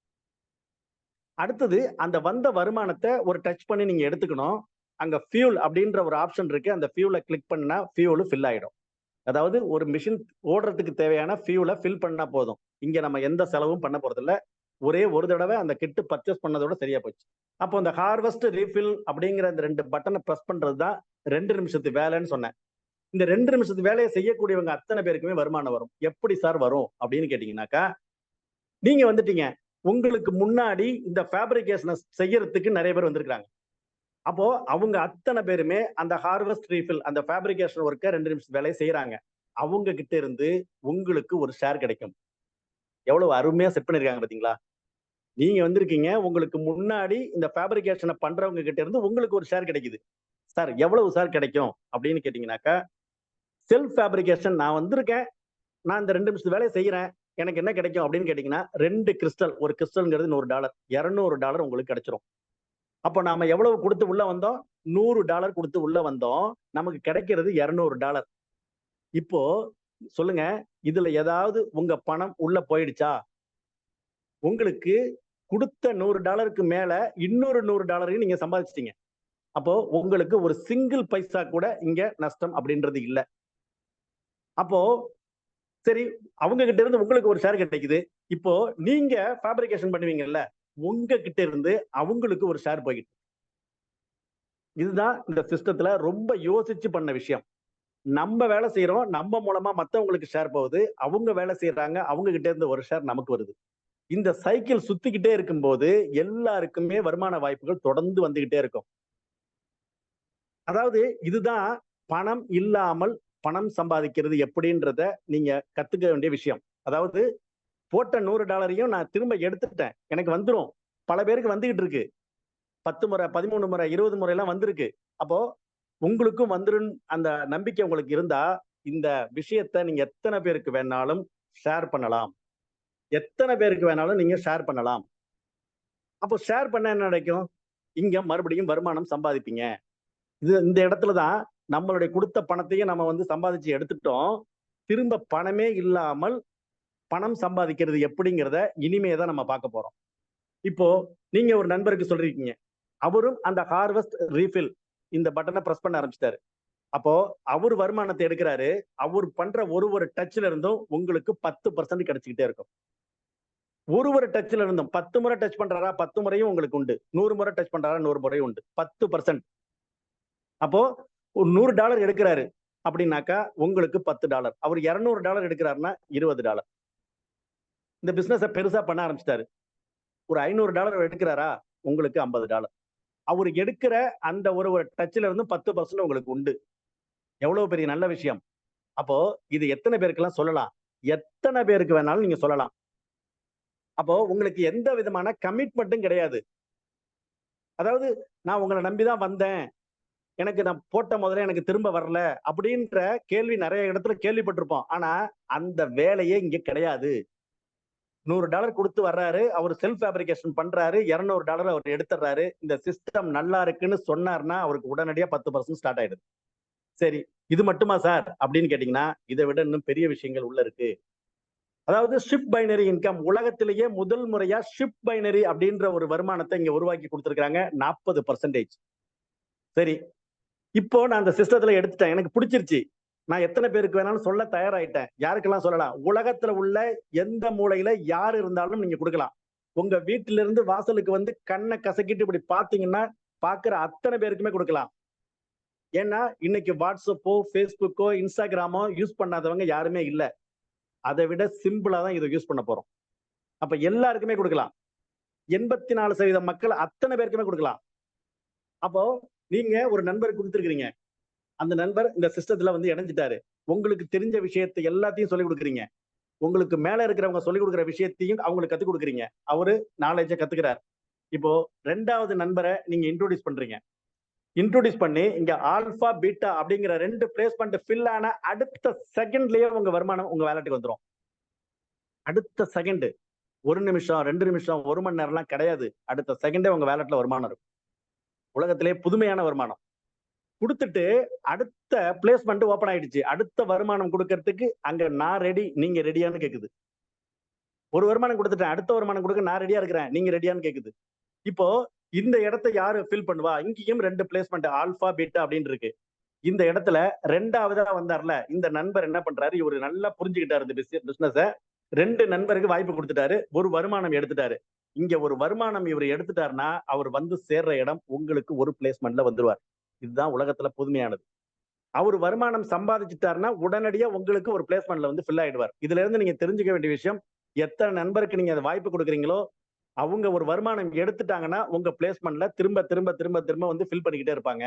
அடுத்தது அந்த வந்த வருமானத்தை ஒரு டச் பண்ணி நீங்க எடுத்துக்கணும். அங்க ஃபியூல் அப்படின்ற ஒரு ஆப்ஷன் இருக்கு. அந்த ஃபியூலை கிளிக் பண்ணா ஃபியூல் ஃபில் ஆயிடும். அதாவது ஒரு மிஷின் ஓடுறதுக்கு தேவையான ஃபியூலை ஃபில் பண்ணா போதும். இங்க நம்ம எந்த செலவும் பண்ண போறது இல்ல. ஒரே ஒரு தடவை அந்த கிட்டு பர்ச்சேஸ் பண்ணதோட சரியா போச்சு. அப்போ அந்த ஹார்வெஸ்ட் ரீஃபில் அப்படிங்கிற இந்த 2 பட்டனை பிரஸ் பண்றது தான் 2 நிமிஷத்து வேலைன்னு சொன்னேன். இந்த 2 நிமிஷத்து வேலையை செய்யக்கூடியவங்க அத்தனை பேருக்குமே வருமானம் வரும். எப்படி சார் வரும் அப்படின்னு கேட்டீங்கன்னாக்கா, நீங்க வந்துட்டீங்க. உங்களுக்கு முன்னாடி இந்த ஃபேப்ரிகேஷனை செய்யறதுக்கு நிறைய பேர் வந்திருக்காங்க. அப்போ அவங்க அத்தனை பேருமே அந்த ஹார்வெஸ்ட் ரீஃபில் அந்த ஃபேப்ரிகேஷன் ஒர்க்கை 2 நிமிஷம் வேலையை செய்யறாங்க. அவங்க கிட்ட இருந்து உங்களுக்கு ஒரு ஷேர் கிடைக்கும். எவ்வளவு அருமையா செட் பண்ணிருக்காங்க பாத்தீங்களா? நீங்க வந்திருக்கீங்க, உங்களுக்கு முன்னாடி இந்த ஃபேப்ரிகேஷனை பண்றவங்க கிட்ட இருந்து உங்களுக்கு ஒரு ஷேர் கிடைக்குது. சார் எவ்வளவு சார் கிடைக்கும் அப்படின்னு கேட்டீங்கன்னாக்கா, செல்ஃப் ஃபேப்ரிகேஷன் நான் வந்திருக்கேன், நான் இந்த 2 நிமிஷத்து வேலையை செய்யறேன், எனக்கு என்ன கிடைக்கும் அப்படின்னு கேட்டீங்கன்னா 2 கிறிஸ்டல், ஒரு கிறிஸ்டல்ங்கிறது $100, $200 உங்களுக்கு கிடைச்சிரும். அப்போ நாம எவ்வளவு கொடுத்து உள்ள வந்தோம்? $100 கொடுத்து உள்ள வந்தோம். நமக்கு கிடைக்கிறது $200. இப்போ சொல்லுங்க, இதுல ஏதாவது உங்க பணம் உள்ள போயிடுச்சா? உங்களுக்கு கொடுத்த $100க்கு மேல இன்னொரு $100 நீங்க சம்பாதிச்சிட்டீங்க. அப்போ உங்களுக்கு ஒரு சிங்கிள் பைசா கூட இங்க நஷ்டம் அப்படின்றது இல்ல. அப்போ சரி, அவங்க கிட்ட இருந்து உங்களுக்கு ஒரு ஷேர் கிடைக்குது. இப்போ நீங்க ஃபேப்ரிகேஷன் பண்ணுவீங்கல்ல, உங்க கிட்ட இருந்து அவங்களுக்கு ஒரு ஷேர் போயிட்டு. இதுதான் இந்த சிஸ்டத்துல ரொம்ப யோசிச்சு பண்ண விஷயம். நம்ம வேலை செய்யறோம், நம்ம மூலமா மத்தவங்களுக்கு ஷேர் போகுது, அவங்க வேலை செய்யறாங்க, அவங்க கிட்ட இருந்து ஒரு ஷேர் நமக்கு வருது. இந்த சைக்கிள் சுத்திக்கிட்டே இருக்கும்போது எல்லாருக்குமே வருமான வாய்ப்புகள் தொடர்ந்து வந்துகிட்டே இருக்கும். அதாவது இதுதான் பணம் இல்லாமல் பணம் சம்பாதிக்கிறது எப்படின்றத நீங்க கத்துக்க வேண்டிய விஷயம். அதாவது போட்ட $100 நான் திரும்ப எடுத்துட்டேன், எனக்கு வந்துரும். பல பேருக்கு வந்துகிட்டு இருக்கு. 10 முறை, 13 முறை, 20 முறை எல்லாம் வந்திருக்கு. அப்போ உங்களுக்கும் வந்துரும் அந்த நம்பிக்கை உங்களுக்கு இருந்தா, இந்த விஷயத்த நீங்க எத்தனை பேருக்கு வேணாலும் ஷேர் பண்ணலாம். எத்தனை பேருக்கு வேணாலும் நீங்க ஷேர் பண்ணலாம். அப்போ ஷேர் பண்ண என்ன கிடைக்கும்? இங்க மறுபடியும் வருமானம் சம்பாதிப்பீங்க. இந்த இடத்துல தான் நம்மளுடைய கொடுத்த பணத்தையும் நம்ம வந்து சம்பாதிச்சு எடுத்துட்டோம். திரும்ப பணமே இல்லாமல் பணம் சம்பாதிக்கிறது எப்படிங்கிறத இனிமே தான் நம்ம பார்க்க போறோம். இப்போ நீங்க ஒரு நண்பருக்கு சொல்றீங்க, அவரும் அந்த ஹார்வெஸ்ட் ரீஃபில் இந்த பட்டனை பிரஸ் பண்ண ஆரம்பிச்சிட்டாரு. அப்போ அவர் வருமானத்தை எடுக்கிறாரு. அவர் பண்ற ஒரு டச்ல இருந்தும் உங்களுக்கு 10% கிடைச்சுக்கிட்டே இருக்கும். ஒரு டச்ல இருந்தும் 10 முறை டச் பண்றாரா, 10 முறையும் உங்களுக்கு உண்டு. 100 முறை டச் பண்றாரா, 100 முறையும் உண்டு. 10%. அப்போ ஒரு $100 எடுக்கிறாரு அப்படின்னாக்கா உங்களுக்கு $10. அவர் $200 எடுக்கிறாருன்னா $20. இந்த பிசினஸ பெருசா பண்ண ஆரம்பிச்சிட்டாரு. ஒரு $500 எடுக்கிறாரா, உங்களுக்கு $50. அவர் எடுக்கிற அந்த ஒரு டச்ல இருந்து 10% உங்களுக்கு உண்டு. எவ்வளவு பெரிய நல்ல விஷயம். அப்போ இது எத்தனை பேருக்கெல்லாம் சொல்லலாம்? எத்தனை பேருக்கு வேணாலும் நீங்க சொல்லலாம். அப்போ உங்களுக்கு எந்த விதமான கமிட்மெண்ட்டும் கிடையாது. அதாவது நான் உங்களை நம்பிதான் வந்தேன், எனக்கு நான் போட்ட முதல்ல எனக்கு திரும்ப வரல அப்படின்ற கேள்வி நிறைய இடத்துல கேள்விப்பட்டிருப்போம். ஆனா அந்த வேலையே இங்க கிடையாது. $100 கொடுத்து வர்றாரு, அவர் செல்ஃப் ஃபேப்ரிகேஷன் பண்றாரு, $200 அவர் எடுத்துறாரு. இந்த சிஸ்டம் நல்லா இருக்குன்னு சொன்னார்னா அவருக்கு உடனடியா 10% ஸ்டார்ட் ஆயிடுது. சரி, இது மட்டுமா சார் அப்படின்னு கேட்டீங்கன்னா, இதை விட இன்னும் பெரிய விஷயங்கள் உள்ள இருக்கு. அதாவது ஷிப் பைனரி இன்கம், உலகத்திலேயே முதல் முறையா ஷிப் பைனரி அப்படின்ற ஒரு வருமானத்தை இங்க உருவாக்கி கொடுத்திருக்காங்க. 40%. சரி, இப்போ நான் அந்த சிஸ்டத்துல எடுத்துட்டேன், எனக்கு பிடிச்சிருச்சு. நான் எத்தனை பேருக்கு வேணாலும் சொல்ல தயாராயிட்டேன். யாருக்கெல்லாம் சொல்லலாம்? உலகத்துல உள்ள எந்த மூலையில யார் இருந்தாலும் நீங்க கொடுக்கலாம். உங்க வீட்டில இருந்து வாசலுக்கு வந்து கண்ணை கசக்கிட்டு இப்படி பாத்தீங்கன்னா பாக்குற அத்தனை பேருக்குமே கொடுக்கலாம். ஏன்னா இன்னைக்கு வாட்ஸ்அப்போ, ஃபேஸ்புக்கோ, இன்ஸ்டாகிராமோ யூஸ் பண்ணாதவங்க யாருமே இல்ல. அதை விட சிம்பிளா தான் இதை யூஸ் பண்ண போறோம். அப்ப எல்லாருக்குமே கொடுக்கலாம். 84% மக்கள் அத்தனை பேருக்குமே கொடுக்கலாம். அப்போ நீங்க ஒரு நண்பருக்கு கொடுத்துருக்கீங்க, அந்த நண்பர் இந்த சிஸ்டத்துல வந்து இணைஞ்சிட்டாரு. உங்களுக்கு தெரிஞ்ச விஷயத்தை எல்லாத்தையும் சொல்லிக் கொடுக்குறீங்க. உங்களுக்கு மேல இருக்கிறவங்க சொல்லிக் கொடுக்குற விஷயத்தையும் அவங்களுக்கு கத்துக் கொடுக்குறீங்க. அவரு நாலேஜ கத்துக்கிறார். இப்போ 2வது நண்பரை நீங்க இன்ட்ரோடியூஸ் பண்றீங்க. இன்ட்ரோடியூஸ் பண்ணி இங்க ஆல்பா, பீட்டா அப்படிங்கிற 2 பிளேஸ்மெண்ட் ஃபில் ஆன அடுத்த செகண்ட்லயே உங்க வருமானம் உங்க வேலட்டுக்கு வந்துரும். அடுத்த செகண்ட். 1 நிமிஷம், 2 நிமிஷம், 1 மணி நேரம்லாம் கிடையாது. அடுத்த செகண்டே உங்க வேலட்ல வருமானம் இருக்கும். உலகத்திலே புதுமையான வருமானம். கொடுத்துட்டு அடுத்த பிளேஸ்மெண்ட் ஓபன் ஆயிடுச்சு. அடுத்த வருமானம் கொடுக்கறதுக்கு அங்க நான் ரெடி, நீங்க ரெடியான்னு கேக்குது. ஒரு வருமானம் கொடுத்துட்டேன், அடுத்த வருமானம் கொடுக்க நான் ரெடியா இருக்கிறேன், நீங்க ரெடியான்னு கேக்குது. இப்போ இந்த இடத்தை யாரு ஃபில் பண்ணுவா? இங்கேயும் 2 பிளேஸ்மெண்ட் ஆல்பா, பீட்டா அப்படின்னு இருக்கு. இந்த இடத்துல ரெண்டாவதா வந்தார்ல இந்த நண்பர் என்ன பண்றாரு, இவரு நல்லா புரிஞ்சுக்கிட்டாரு இந்த பிசினஸ. 2 நண்பருக்கு வாய்ப்பு கொடுத்துட்டாரு, ஒரு வருமானம் எடுத்துட்டாரு. இங்க ஒரு வருமானம் இவர் எடுத்துட்டாருன்னா அவர் வந்து சேர்ற இடம் உங்களுக்கு ஒரு பிளேஸ்மெண்ட்ல வந்துருவார். இதுதான் உலகத்துல புதுமையானது. அவர் வருமானம் சம்பாதிச்சுட்டாருன்னா உடனடியா உங்களுக்கு ஒரு பிளேஸ்மெண்ட்ல வந்து ஃபில் ஆயிடுவார். இதுல இருந்து நீங்க தெரிஞ்சுக்க வேண்டிய விஷயம், எத்தனை நண்பருக்கு நீங்க அதை வாய்ப்பு கொடுக்குறீங்களோ அவங்க ஒரு வருமானம் எடுத்துட்டாங்கன்னா உங்க பிளேஸ்மெண்ட்ல திரும்ப திரும்ப திரும்ப திரும்ப வந்து ஃபில் பண்ணிக்கிட்டே இருப்பாங்க.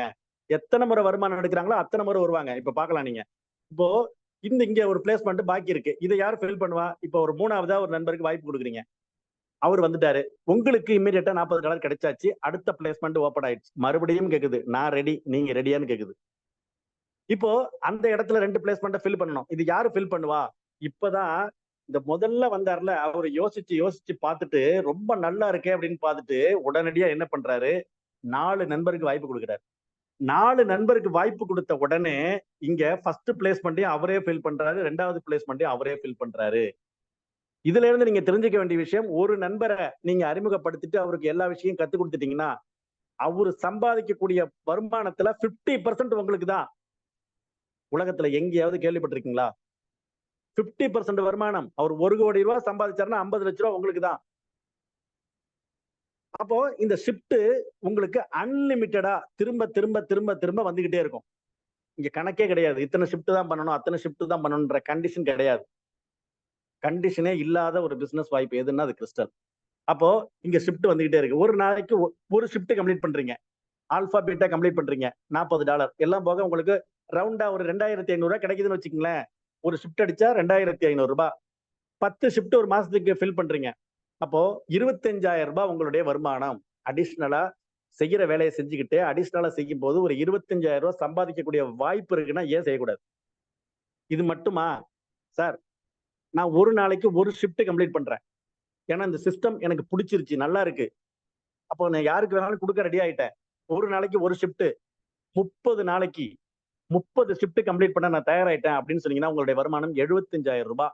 எத்தனை முறை வருமானம் எடுக்கிறாங்களோ அத்தனை முறை வருவாங்க. இப்ப பாக்கலாம் நீங்க. இப்போ இங்க ஒரு பிளேஸ்மெண்ட் பாக்கி இருக்கு. இதை யார் ஃபில் பண்ணுவா? இப்போ ஒரு 3ஆவதா ஒரு நண்பருக்கு வாய்ப்பு கொடுக்குறீங்க. அவர் வந்துட்டாரு. உங்களுக்கு இம்மீடியட்டா $40 கிடைச்சாச்சு. அடுத்த பிளேஸ்மெண்ட் ஓபன் ஆயிடுச்சு. மறுபடியும் கேக்குது, நான் ரெடி, நீங்க ரெடியான்னு கேக்குது. இப்போ அந்த இடத்துல 2 பிளேஸ்மெண்ட்டை ஃபில் பண்ணணும். இது யாரு ஃபில் பண்ணுவா? இப்பதான் இந்த முதல்ல வந்தார்ல அவர் யோசிச்சு யோசிச்சு பார்த்துட்டு ரொம்ப நல்லா இருக்கே அப்படின்னு பார்த்துட்டு உடனடியா என்ன பண்றாரு, 4 நண்பருக்கு வாய்ப்பு கொடுக்குறாரு. 4 நண்பருக்கு வாய்ப்பு கொடுத்த உடனே இங்க ஃபர்ஸ்ட் பிளேஸ்மெண்ட்டையும் அவரே ஃபில் பண்றாரு, 2வது பிளேஸ்மெண்ட்டையும் அவரே ஃபில் பண்றாரு. இதுல இருந்து நீங்க தெரிஞ்சுக்க வேண்டிய விஷயம், ஒரு நண்பரை நீங்க அறிமுகப்படுத்திட்டு அவருக்கு எல்லா விஷயம் கத்து கொடுத்துட்டீங்கன்னா அவரு சம்பாதிக்கக்கூடிய வருமானத்துல 50% உங்களுக்கு தான். உலகத்துல எங்கேயாவது கேள்விப்பட்டிருக்கீங்களா? 50% வருமானம். அவர் 1 கோடி ரூபாய் சம்பாதிச்சாருன்னா 50 லட்சம் ரூபாய் உங்களுக்கு தான். அப்போ இந்த ஷிப்ட் உங்களுக்கு அன்லிமிட்டடா திரும்ப திரும்ப திரும்ப திரும்ப வந்துகிட்டே இருக்கும். இங்க கணக்கே கிடையாது. இத்தனை ஷிப்ட் தான் பண்ணணும், அத்தனை ஷிப்ட் தான் பண்ணணும்ன்ற கண்டிஷன் கிடையாது. கண்டிஷனே இல்லாத ஒரு பிசினஸ் வாய்ப்பு எதுன்னா அது கிறிஸ்டல். அப்போ இங்க ஷிப்ட் வந்துகிட்டே இருக்கு. ஒரு நாளைக்கு ஒரு ஷிப்ட் கம்ப்ளீட் பண்றீங்க. ஆல்பா பீட்டா கம்ப்ளீட் பண்றீங்க. $40 எல்லாம் போக உங்களுக்கு ரவுண்டா ஒரு 2500 கிடைக்குதுன்னு வச்சுக்கீங்களேன். ஒரு ஷிப்ட் அடிச்சா 2500 10 ஷிப்ட் ஒரு மாசத்துக்கு ஃபில் பண்றீங்க. அப்போ 25,000 உங்களுடைய வருமானம். அடிஷனலா செய்யற வேலையை செஞ்சுக்கிட்டு அடிஷனலா செய்யும் போது ஒரு 25,000 சம்பாதிக்கக்கூடிய வாய்ப்பு இருக்குன்னா ஏன் செய்யக்கூடாது? இது மட்டுமா? சார், நான் ஒரு நாளைக்கு ஒரு ஷிப்ட் கம்ப்ளீட் பண்றேன். ஏன்னா இந்த சிஸ்டம் எனக்கு பிடிச்சிருச்சு, நல்லா இருக்கு. அப்போ நான் யாருக்கு வேணாலும் கொடுக்க ரெடி ஆயிட்டேன். ஒரு நாளைக்கு ஒரு ஷிப்ட், 30 நாளைக்கு 30 ஷிப்ட் கம்ப்ளீட் பண்ண நான் தயாராயிட்டேன் அப்படின்னு சொன்னீங்கன்னா உங்களுடைய வருமானம் $75,000.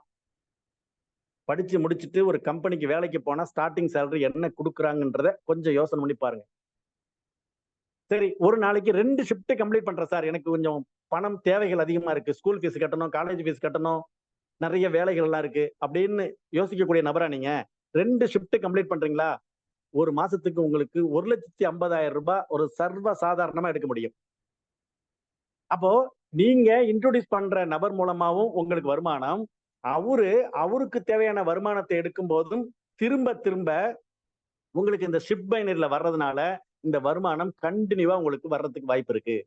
படிச்சு முடிச்சுட்டு ஒரு கம்பெனிக்கு வேலைக்கு போனா ஸ்டார்டிங் சேலரி என்ன கொடுக்குறாங்கன்றத கொஞ்சம் யோசனை பண்ணி பாருங்க. சரி, ஒரு நாளைக்கு 2 ஷிப்ட் கம்ப்ளீட் பண்றேன் சார், எனக்கு கொஞ்சம் பணம் தேவைகள் அதிகமா இருக்கு, ஸ்கூல் ஃபீஸ் கட்டணும், காலேஜ் ஃபீஸ் கட்டணும், நிறைய வேலைகள் எல்லாம் இருக்கு அப்படின்னு யோசிக்கக்கூடிய நபரா நீங்க 2 ஷிப்ட் கம்ப்ளீட் பண்றீங்களா? ஒரு மாசத்துக்கு உங்களுக்கு $1,50,000 ஒரு சர்வ சாதாரணமா எடுக்க முடியும். அப்போ நீங்க இன்ட்ரோடியூஸ் பண்ற நபர் மூலமாவும் உங்களுக்கு வருமானம், அவருக்கு தேவையான வருமானத்தை எடுக்கும் போதும் திரும்ப திரும்ப உங்களுக்கு இந்த ஷிப் பைனரியில வர்றதுனால இந்த வருமானம் கண்டினியூவா உங்களுக்கு வர்றதுக்கு வாய்ப்பு இருக்கு.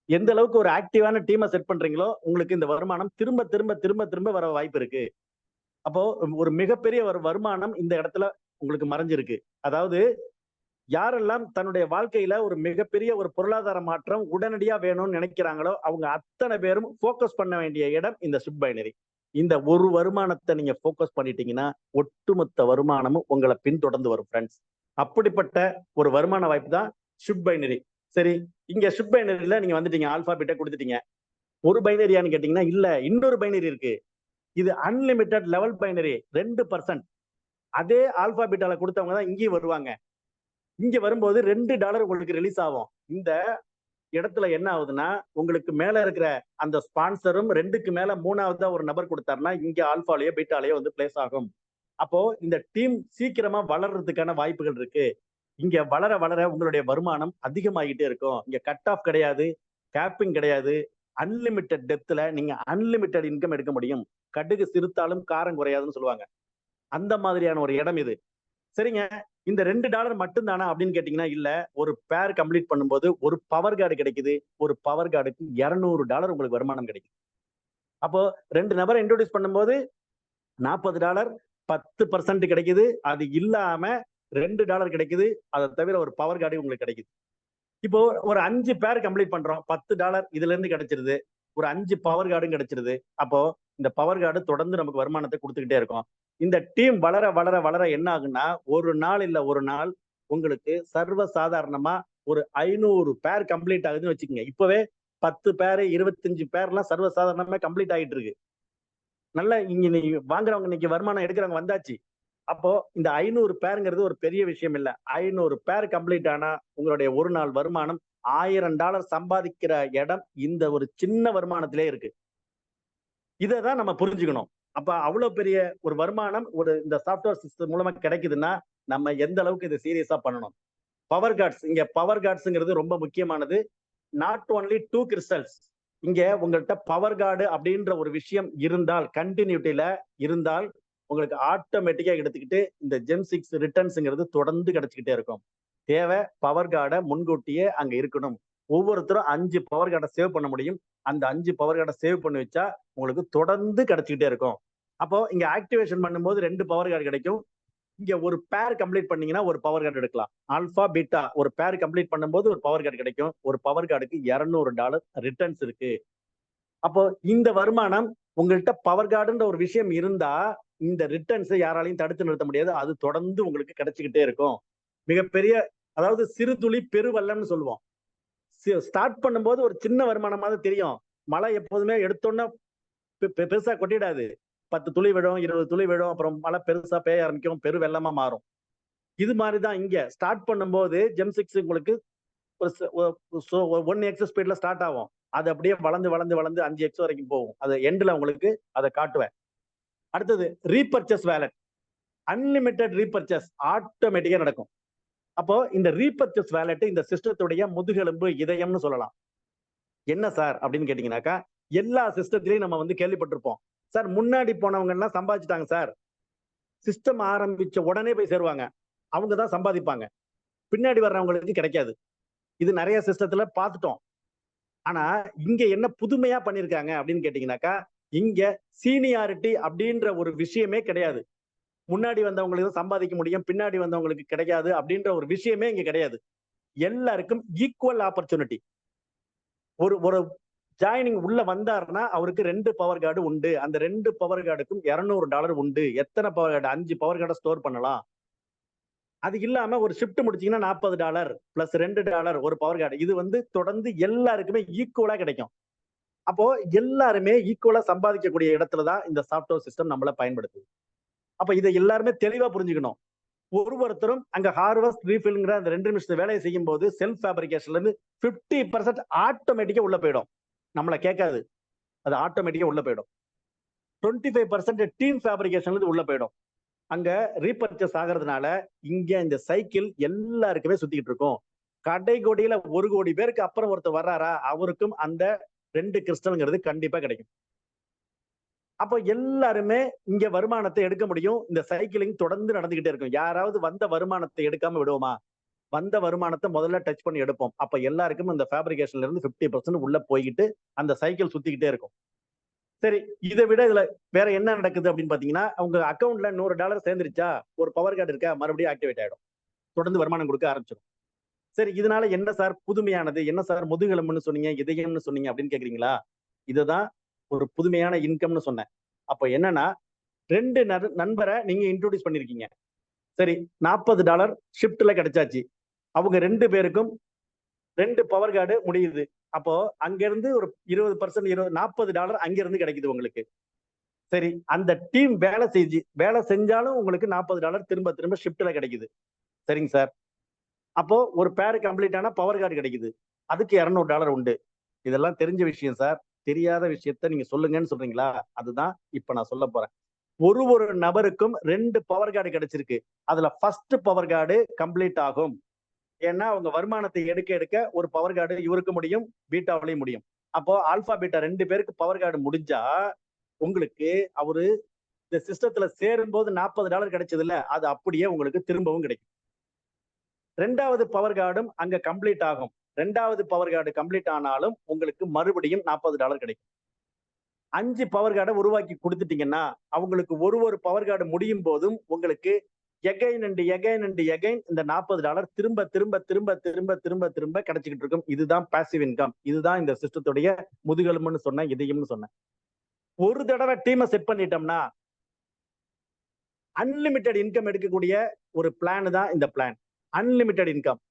எந்த அளவுக்கு ஒரு ஆக்டிவான டீமை செட் பண்றீங்களோ உங்களுக்கு இந்த வருமானம் திரும்ப திரும்ப திரும்ப திரும்ப வர வாய்ப்பு இருக்கு. அப்போ ஒரு மிகப்பெரிய ஒரு வருமானம் இந்த இடத்துல உங்களுக்கு மறைஞ்சிருக்கு. அதாவது யாரெல்லாம் தன்னுடைய வாழ்க்கையில ஒரு மிகப்பெரிய ஒரு பொருளாதார மாற்றம் உடனடியா வேணும்னு நினைக்கிறாங்களோ அவங்க அத்தனை பேரும் போக்கஸ் பண்ண வேண்டிய இடம் இந்த ஷிப் பைனரி. இந்த ஒரு வருமானத்தை நீங்க போக்கஸ் பண்ணிட்டீங்கன்னா ஒட்டுமொத்த வருமானமும் உங்களை பின்தொடர்ந்து வரும் ஃப்ரெண்ட்ஸ். அப்படிப்பட்ட ஒரு வருமான வாய்ப்பு தான் ஷிப் பைனரி. சரி, இங்க ஷிப் பைனரியில நீங்க வந்துட்டீங்க, ஆல்பா பீட்டா கொடுத்துட்டீங்க. ஒரு பைனரியான்னு கேட்டீங்கன்னா இல்ல, இன்னொரு பைனரி இருக்கு. இது அன்லிமிட்டெட் லெவல் பைனரி 2%. அதே ஆல்பா பீட்டால கொடுத்தவங்க தான் இங்கேயும் வருவாங்க. இங்க வரும்போது $2 உங்களுக்கு ரிலீஸ் ஆகும். இந்த இடத்துல என்ன ஆகுதுன்னா உங்களுக்கு மேல இருக்கிற அந்த ஸ்பான்சரும் 2க்கு மேல 3ஆவதா ஒரு நபர் கொடுத்தாருன்னா இங்க ஆல்பாலயோ பீட்டாலயோ வந்து பிளேஸ் ஆகும். அப்போ இந்த டீம் சீக்கிரமா வளர்றதுக்கான வாய்ப்புகள் இருக்கு. இங்க வளர வளர உங்களுடைய வருமானம் அதிகமாகிட்டே இருக்கும். இங்க கட் ஆஃப் கிடையாது, கேப்பிங் கிடையாது. அன்லிமிட்டெட் டெப்த்ல நீங்க அன்லிமிட்டெட் இன்கம் எடுக்க முடியும். கடுகு சிறுத்தாலும் காரம் குறையாதுன்னு சொல்லுவாங்க. அந்த மாதிரியான ஒரு இடம் இது. சரிங்க, இந்த $2 மட்டும் தானா அப்படின்னு கேட்டீங்கன்னா இல்ல. ஒரு பேர் கம்ப்ளீட் பண்ணும்போது ஒரு பவர் கார்டு கிடைக்குது. ஒரு பவர் கார்டுக்கு $200 உங்களுக்கு வருமானம் கிடைக்கும். அப்போ 2 நபரை இன்ட்ரோடியூஸ் பண்ணும்போது $40 10% கிடைக்குது. அது இல்லாம $2 கிடைக்குது. அதை தவிர ஒரு பவர் கார்டு உங்களுக்கு கிடைக்குது. இப்போ ஒரு 5 பேர் கம்ப்ளீட் பண்றோம், $10 இதுல இருந்து கிடைச்சிருது. ஒரு 5 பவர் கார்டும் கிடைச்சிருது. அப்போ இந்த பவர் கார்டு தொடர்ந்து நமக்கு வருமானத்தை கொடுத்துக்கிட்டே இருக்கும். இந்த டீம் வளர வளர வளர என்ன ஆகுன்னா ஒரு நாள் இல்ல ஒரு நாள் உங்களுக்கு சர்வ சாதாரணமா ஒரு 500 பேர் கம்ப்ளீட் ஆகுதுன்னு வச்சுக்கோங்க. இப்பவே 10 பேர் 25 பேர்லாம் சர்வ சாதாரணமா கம்ப்ளீட் ஆகிட்டு இருக்கு. நல்லா இங்க நீ வாங்குறவங்க இன்னைக்கு வருமானம் எடுக்கிறவங்க வந்தாச்சு. அப்போ இந்த 500 பேருங்கிறது ஒரு பெரிய விஷயம் இல்ல. 500 பேர் கம்ப்ளீட் ஆனா உங்களுடைய ஒரு நாள் வருமானம் $1000 சம்பாதிக்கிற இடம் இந்த ஒரு சின்ன வருமானத்திலே இருக்கு. இதைதான் நம்ம புரிஞ்சுக்கணும். அப்ப அவ்வளவு பெரிய ஒரு வருமானம் ஒரு இந்த சாஃப்ட்வேர் சிஸ்டம் மூலமா கிடைக்குதுன்னா நம்ம எந்த அளவுக்கு இதை சீரியஸா பண்ணணும். பவர் கார்ட்ஸ், இங்க பவர் கார்ட்ஸ்ங்கிறது ரொம்ப முக்கியமானது. Not only 2 crystals. இங்க உங்கள்கிட்ட பவர் கார்டு அப்படின்ற ஒரு விஷயம் இருந்தால், கண்டினியூட்டில இருந்தால், உங்களுக்கு ஆட்டோமேட்டிக்கா எடுத்துக்கிட்டு இந்த ஜெம் 6 ரிட்டர்ன்ஸ்ங்கிறது தொடர்ந்து கிடைச்சுக்கிட்டே இருக்கும். தேவை பவர் கார்டை முன்கூட்டியே அங்க இருக்கணும். ஒவ்வொருத்தரும் 5 பவர் கார்டை சேவ் பண்ண முடியும். அந்த 5 பவர் கார்டை சேவ் பண்ணி வச்சா உங்களுக்கு தொடர்ந்து கிடைச்சுக்கிட்டே இருக்கும். அப்போ இங்க ஆக்டிவேஷன் பண்ணும்போது 2 பவர் கார்டு கிடைக்கும். இங்க ஒரு பேர் கம்ப்ளீட் பண்ணீங்கன்னா ஒரு பவர் கார்டு எடுக்கலாம். ஆல்பா பீட்டா ஒரு பேர் கம்ப்ளீட் பண்ணும்போது ஒரு பவர் கார்டு கிடைக்கும். ஒரு பவர் கார்டுக்கு $200 ரிட்டர்ன்ஸ் இருக்கு. அப்போ இந்த வருமானம் உங்கள்கிட்ட பவர் கார்டுன்ற ஒரு விஷயம் இருந்தா இந்த ரிட்டர்ன்ஸை யாராலையும் தடுத்து நிறுத்த முடியாது. அது தொடர்ந்து உங்களுக்கு கிடைச்சுக்கிட்டே இருக்கும். மிகப்பெரிய, அதாவது சிறு துளி பெருவெள்ளம்னு சொல்லுவோம். ஸ்டார்ட் பண்ணும்போது ஒரு சின்ன வருமானமாவது தெரியும். மழை எப்போதுமே எடுத்தோன்னா பெருசா கொட்டிடாது. 10 துளி விழும், 20 துளி விழும், அப்புறம் மழை பெருசா பெய்ய ஆரம்பிக்கும், பெரு வெள்ளமா மாறும். இது மாதிரிதான் இங்க ஸ்டார்ட் பண்ணும்போது ஜெம் 6 உங்களுக்கு ஒரு 1x ஸ்பீட்ல ஸ்டார்ட் ஆகும். அது அப்படியே வளர்ந்து வளர்ந்து வளர்ந்து 5x வரைக்கும் போகும். அது எண்ட்ல உங்களுக்கு அதை காட்டுவேன். அடுத்தது ரீபர்ச்சேஸ் வேலட். அன்லிமிட்டெட் ரீபர்ச்சேஸ் ஆட்டோமேட்டிக்கா நடக்கும். அப்போ இந்த ரீபர்ச்சேஸ் வேலட் இந்த சிஸ்டத்துடைய முதுகெலும்பு, இதயம்னு சொல்லலாம். என்ன சார் அப்படின்னு கேட்டீங்கன்னாக்கா, எல்லா சிஸ்டத்திலையும் நம்ம வந்து கேள்விப்பட்டிருப்போம். சார் முன்னாடி போனவங்க எல்லாம் சம்பாதிச்சுட்டாங்க சார். சிஸ்டம் ஆரம்பிச்ச உடனே போய் சேருவாங்க. அவங்க தான் சம்பாதிப்பாங்க. பின்னாடி வர்றவங்களுக்கு கிடைக்காது. இது நிறைய சிஸ்டத்துல பார்த்துட்டோம். ஆனா இங்க என்ன புதுமையா பண்ணிருக்காங்க அப்படின்னு கேட்டீங்கன்னாக்கா, இங்க சீனியாரிட்டி அப்படின்ற ஒரு விஷயமே கிடையாது. முன்னாடி வந்தவங்களுக்கு சம்பாதிக்க முடியும், பின்னாடி வந்தவங்களுக்கு கிடைக்காது அப்படின்ற ஒரு விஷயமே இங்க கிடையாது. எல்லாருக்கும் ஈக்குவல் ஆப்பர்ச்சுனிட்டி. ஒரு ஒரு ஜாயினிங் உள்ள வந்தாருன்னா அவருக்கு 2 பவர் கார்டு உண்டு. அந்த 2 பவர் கார்டுக்கும் $200 உண்டு. எத்தனை பவர் கார்டு? 5 பவர் கார்டை ஸ்டோர் பண்ணலாம். அது இல்லாம ஒரு ஷிஃப்ட் முடிச்சீங்கன்னா $40 பிளஸ் $2 ஒரு பவர் கார்டு. இது வந்து தொடர்ந்து எல்லாருக்குமே ஈக்குவலா கிடைக்கும். அப்போ எல்லாருமே ஈக்குவலா சம்பாதிக்கக்கூடிய இடத்துலதான் இந்த சாஃப்ட்வேர் சிஸ்டம் நம்மள பயன்படுத்துது. அப்ப இதை எல்லாருமே தெளிவா புரிஞ்சுக்கணும். ஒருத்தரும் அங்க ஹார்வெஸ்ட் ரீஃபில்ங்கிற அந்த 2 நிமிஷத்து வேலையை செய்யும் போது செல்ஃப் ஃபேப்ரிகேஷன்ல இருந்து 50% ஆட்டோமேட்டிக்கா உள்ள போயிடும். நம்மள கேட்காது. அது ஆட்டோமேட்டிக்கா உள்ள போயிடும். 25% டீம் ஃபேப்ரிகேஷன்ல இருந்து உள்ள போயிடும். அங்க ரீபர்ச்சேஸ் ஆகிறதுனால இங்க இந்த சைக்கிள் எல்லாருக்குமே சுத்திக்கிட்டு இருக்கும். கடை கோடியில 1 கோடி பேருக்கு அப்புறம் ஒருத்தர் வர்றாரா, அவருக்கும் அந்த 2 கிறிஸ்டல்ங்கிறது கண்டிப்பா கிடைக்கும். அப்போ எல்லாருமே இங்க வருமானத்தை எடுக்க முடியும். இந்த சைக்கிளிங் தொடர்ந்து நடந்துகிட்டே இருக்கும். யாராவது வந்த வருமானத்தை எடுக்காம விடுவோமா? வந்த வருமானத்தை முதல்ல டச் பண்ணி எடுப்போம். அப்ப எல்லாருக்கும் இந்த ஃபேப்ரிகேஷன்ல இருந்து 50% உள்ள போய்கிட்டு அந்த சைக்கிள் சுத்திக்கிட்டே இருக்கும். சரி, இதை விட இதுல வேற என்ன நடக்குது அப்படின்னு பாத்தீங்கன்னா, உங்க அக்கௌண்ட்ல $100 சேர்ந்துருச்சா, ஒரு பவர் கார்டு இருக்கா, மறுபடியும் ஆக்டிவேட் ஆயிடும். தொடர்ந்து வருமானம் கொடுக்க ஆரம்பிச்சிடும். சரி, இதனால என்ன சார் புதுமையானது, என்ன சார் முதுகெலும்புன்னு சொன்னீங்க, இதயம்னு சொன்னீங்க அப்படின்னு கேக்குறீங்களா? இதுதான் ஒரு புதுமையான இன்கம்னு சொன்னேன். அப்ப என்னன்னா, 2 நண்பரை நீங்க இன்ட்ரோடியூஸ் பண்ணிருக்கீங்க. சரி, $40 ஷிப்ட்ல கிடைச்சாச்சு. அவங்க 2 பேருக்கும் 2 பவர் கார்டு முடியுது. அப்போ அங்க இருந்து ஒரு 20% $40 அங்க இருந்து கிடைக்குது உங்களுக்கு. சரி, அந்த டீம் வேலை செஞ்சாலும் உங்களுக்கு $40 திரும்ப திரும்ப ஷிப்ட்ல கிடைக்குது. சரிங்க சார். அப்போ ஒரு பேர் கம்ப்ளீட் ஆனா பவர் கார்டு கிடைக்குது. அதுக்கு $200 உண்டு. இதெல்லாம் தெரிஞ்ச விஷயம் சார். தெரியாத விஷயத்த நீங்க சொல்லுங்கன்னு சொல்றீங்களா? அதுதான் இப்ப நான் சொல்ல போறேன். ஒரு நபருக்கும் 2 பவர் கார்டு கிடைச்சிருக்கு. அதுல ஃபர்ஸ்ட் பவர் கார்டு கம்ப்ளீட் ஆகும். ஏன்னா அவங்க வருமானத்தை எடுக்க எடுக்க ஒரு பவர் கார்டு இவருக்கு முடியும், பீட்டாவிலையும் முடியும். அப்போ ஆல்பா பீட்டா 2 பேருக்கு பவர் கார்டு முடிஞ்சா உங்களுக்கு அவரு இந்த சிஸ்டத்துல சேரும் போது $40 கிடைச்சது இல்ல, அது அப்படியே உங்களுக்கு திரும்பவும் கிடைக்கும். 2வது பவர் கார்டும் அங்க கம்ப்ளீட் ஆகும். 2வது பவர் கார்டு கம்ப்ளீட் ஆனாலும் உங்களுக்கு மறுபடியும் $40 கிடைக்கும். 5 பவர் கார்டை உருவாக்கி கொடுத்துட்டீங்கன்னா அவங்களுக்கு ஒரு பவர் கார்டு முடியும் போதும் உங்களுக்கு again and again and again இந்த $40 திரும்ப திரும்ப திரும்ப திரும்ப திரும்ப திரும்ப கிடைச்சிக்கிட்டு இருக்கும். இதுதான் பாசிவ் இன்கம். இதுதான் இந்த சிஸ்டத்துடைய முதுகெலும்புன்னு சொன்னேன், இதயம்னு சொன்னேன். ஒரு தடவை டீமை செட் பண்ணிட்டோம்னா அன்லிமிட்டெட் இன்கம் எடுக்கக்கூடிய ஒரு பிளான் தான் இந்த பிளான். Unlimited income.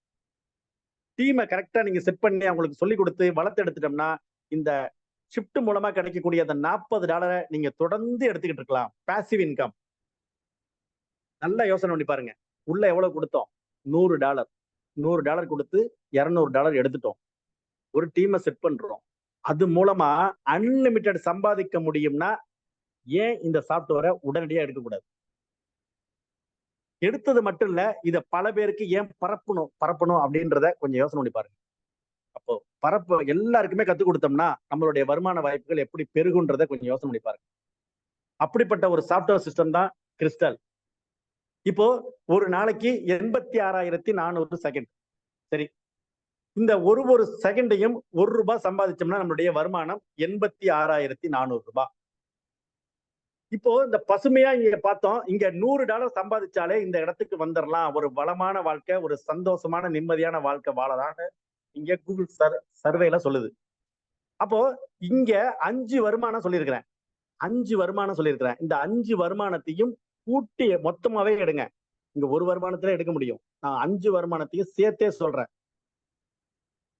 டீமை கரெக்டா நீங்க செட் பண்ணி அவங்களுக்கு சொல்லி கொடுத்து வளர்த்து எடுத்துட்டோம்னா இந்த ஷிப்ட் மூலமா கிடைக்கக்கூடிய அந்த $40 நீங்க தொடர்ந்து எடுத்துக்கிட்டு இருக்கலாம். Passive income. நல்லா யோசனை பண்ணி பாருங்க. உள்ள எவ்வளவு கொடுத்தோம்? $100. $100 கொடுத்து $200 எடுத்துட்டோம். ஒரு டீமை செட் பண்றோம். அது மூலமா அன்லிமிட்டெட் சம்பாதிக்க முடியும்னா ஏன் இந்த சாஃப்ட்வேரை உடனடியா எடுக்கக்கூடாது? எடுத்தது மட்டும் இல்ல, இத பல பேருக்கு ஏன் பரப்பணும் அப்படின்றத கொஞ்சம் யோசனை பண்ணி பாருங்க. அப்போ எல்லாருக்குமே கத்துக் கொடுத்தோம்னா நம்மளுடைய வருமான வாய்ப்புகள் எப்படி பெருகுன்றத கொஞ்சம் யோசனை பண்ணி பாருங்க. அப்படிப்பட்ட ஒரு சாஃப்ட்வேர் சிஸ்டம் தான் கிறிஸ்டல். இப்போ ஒரு நாளைக்கு 86,400 செகண்ட். சரி, இந்த ஒரு செகண்டையும் ₹1 சம்பாதிச்சோம்னா நம்மளுடைய வருமானம் $86,400. இப்போ இந்த பசுமையா இங்க பார்த்தோம், இங்க $100 சம்பாதிச்சாலே இந்த இடத்துக்கு வந்துடலாம். ஒரு வளமான வாழ்க்கை, ஒரு சந்தோஷமான நிம்மதியான வாழ்க்கை வாழலாம்னு இங்க கூகுள் சர்வேல சொல்லுது. அப்போ இங்க 5 வருமானம் சொல்லியிருக்கிறேன். 5 வருமானம் சொல்லியிருக்கிறேன். இந்த 5 வருமானத்தையும் கூட்டி மொத்தமாவே எடுங்க. இங்க ஒரு வருமானத்துல எடுக்க முடியும். நான் 5 வருமானத்தையும் சேர்த்தே சொல்றேன்.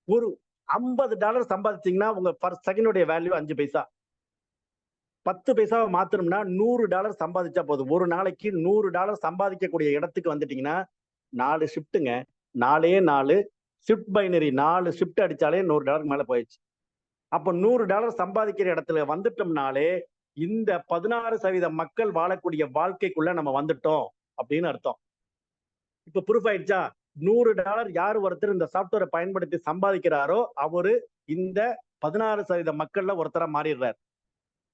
ஒரு $50 சம்பாதிச்சீங்கன்னா உங்க பர் செகண்டுடைய வேல்யூ 5 பைசா. 10 பைசாவை மாத்தணும்னா $100 சம்பாதிச்சா போதும். ஒரு நாளைக்கு $100 சம்பாதிக்கக்கூடிய இடத்துக்கு வந்துட்டீங்கன்னா 4 ஷிஃப்ட்டுங்க. 4 ஷிஃப்ட் பைனரி 4 ஷிஃப்ட் அடிச்சாலே $100 மேல போயிடுச்சு. அப்ப $100 சம்பாதிக்கிற இடத்துல வந்துட்டோம்னாலே இந்த 16% மக்கள் வாழக்கூடிய வாழ்க்கைக்குள்ள நம்ம வந்துட்டோம் அப்படின்னு அர்த்தம். இப்ப ப்ரூஃப் ஆயிடுச்சா? $100 யார் ஒருத்தர் இந்த சாஃப்ட்வேரை பயன்படுத்தி சம்பாதிக்கிறாரோ அவரு இந்த 16% மக்கள்ல ஒருத்தரா மாறிடுறார்.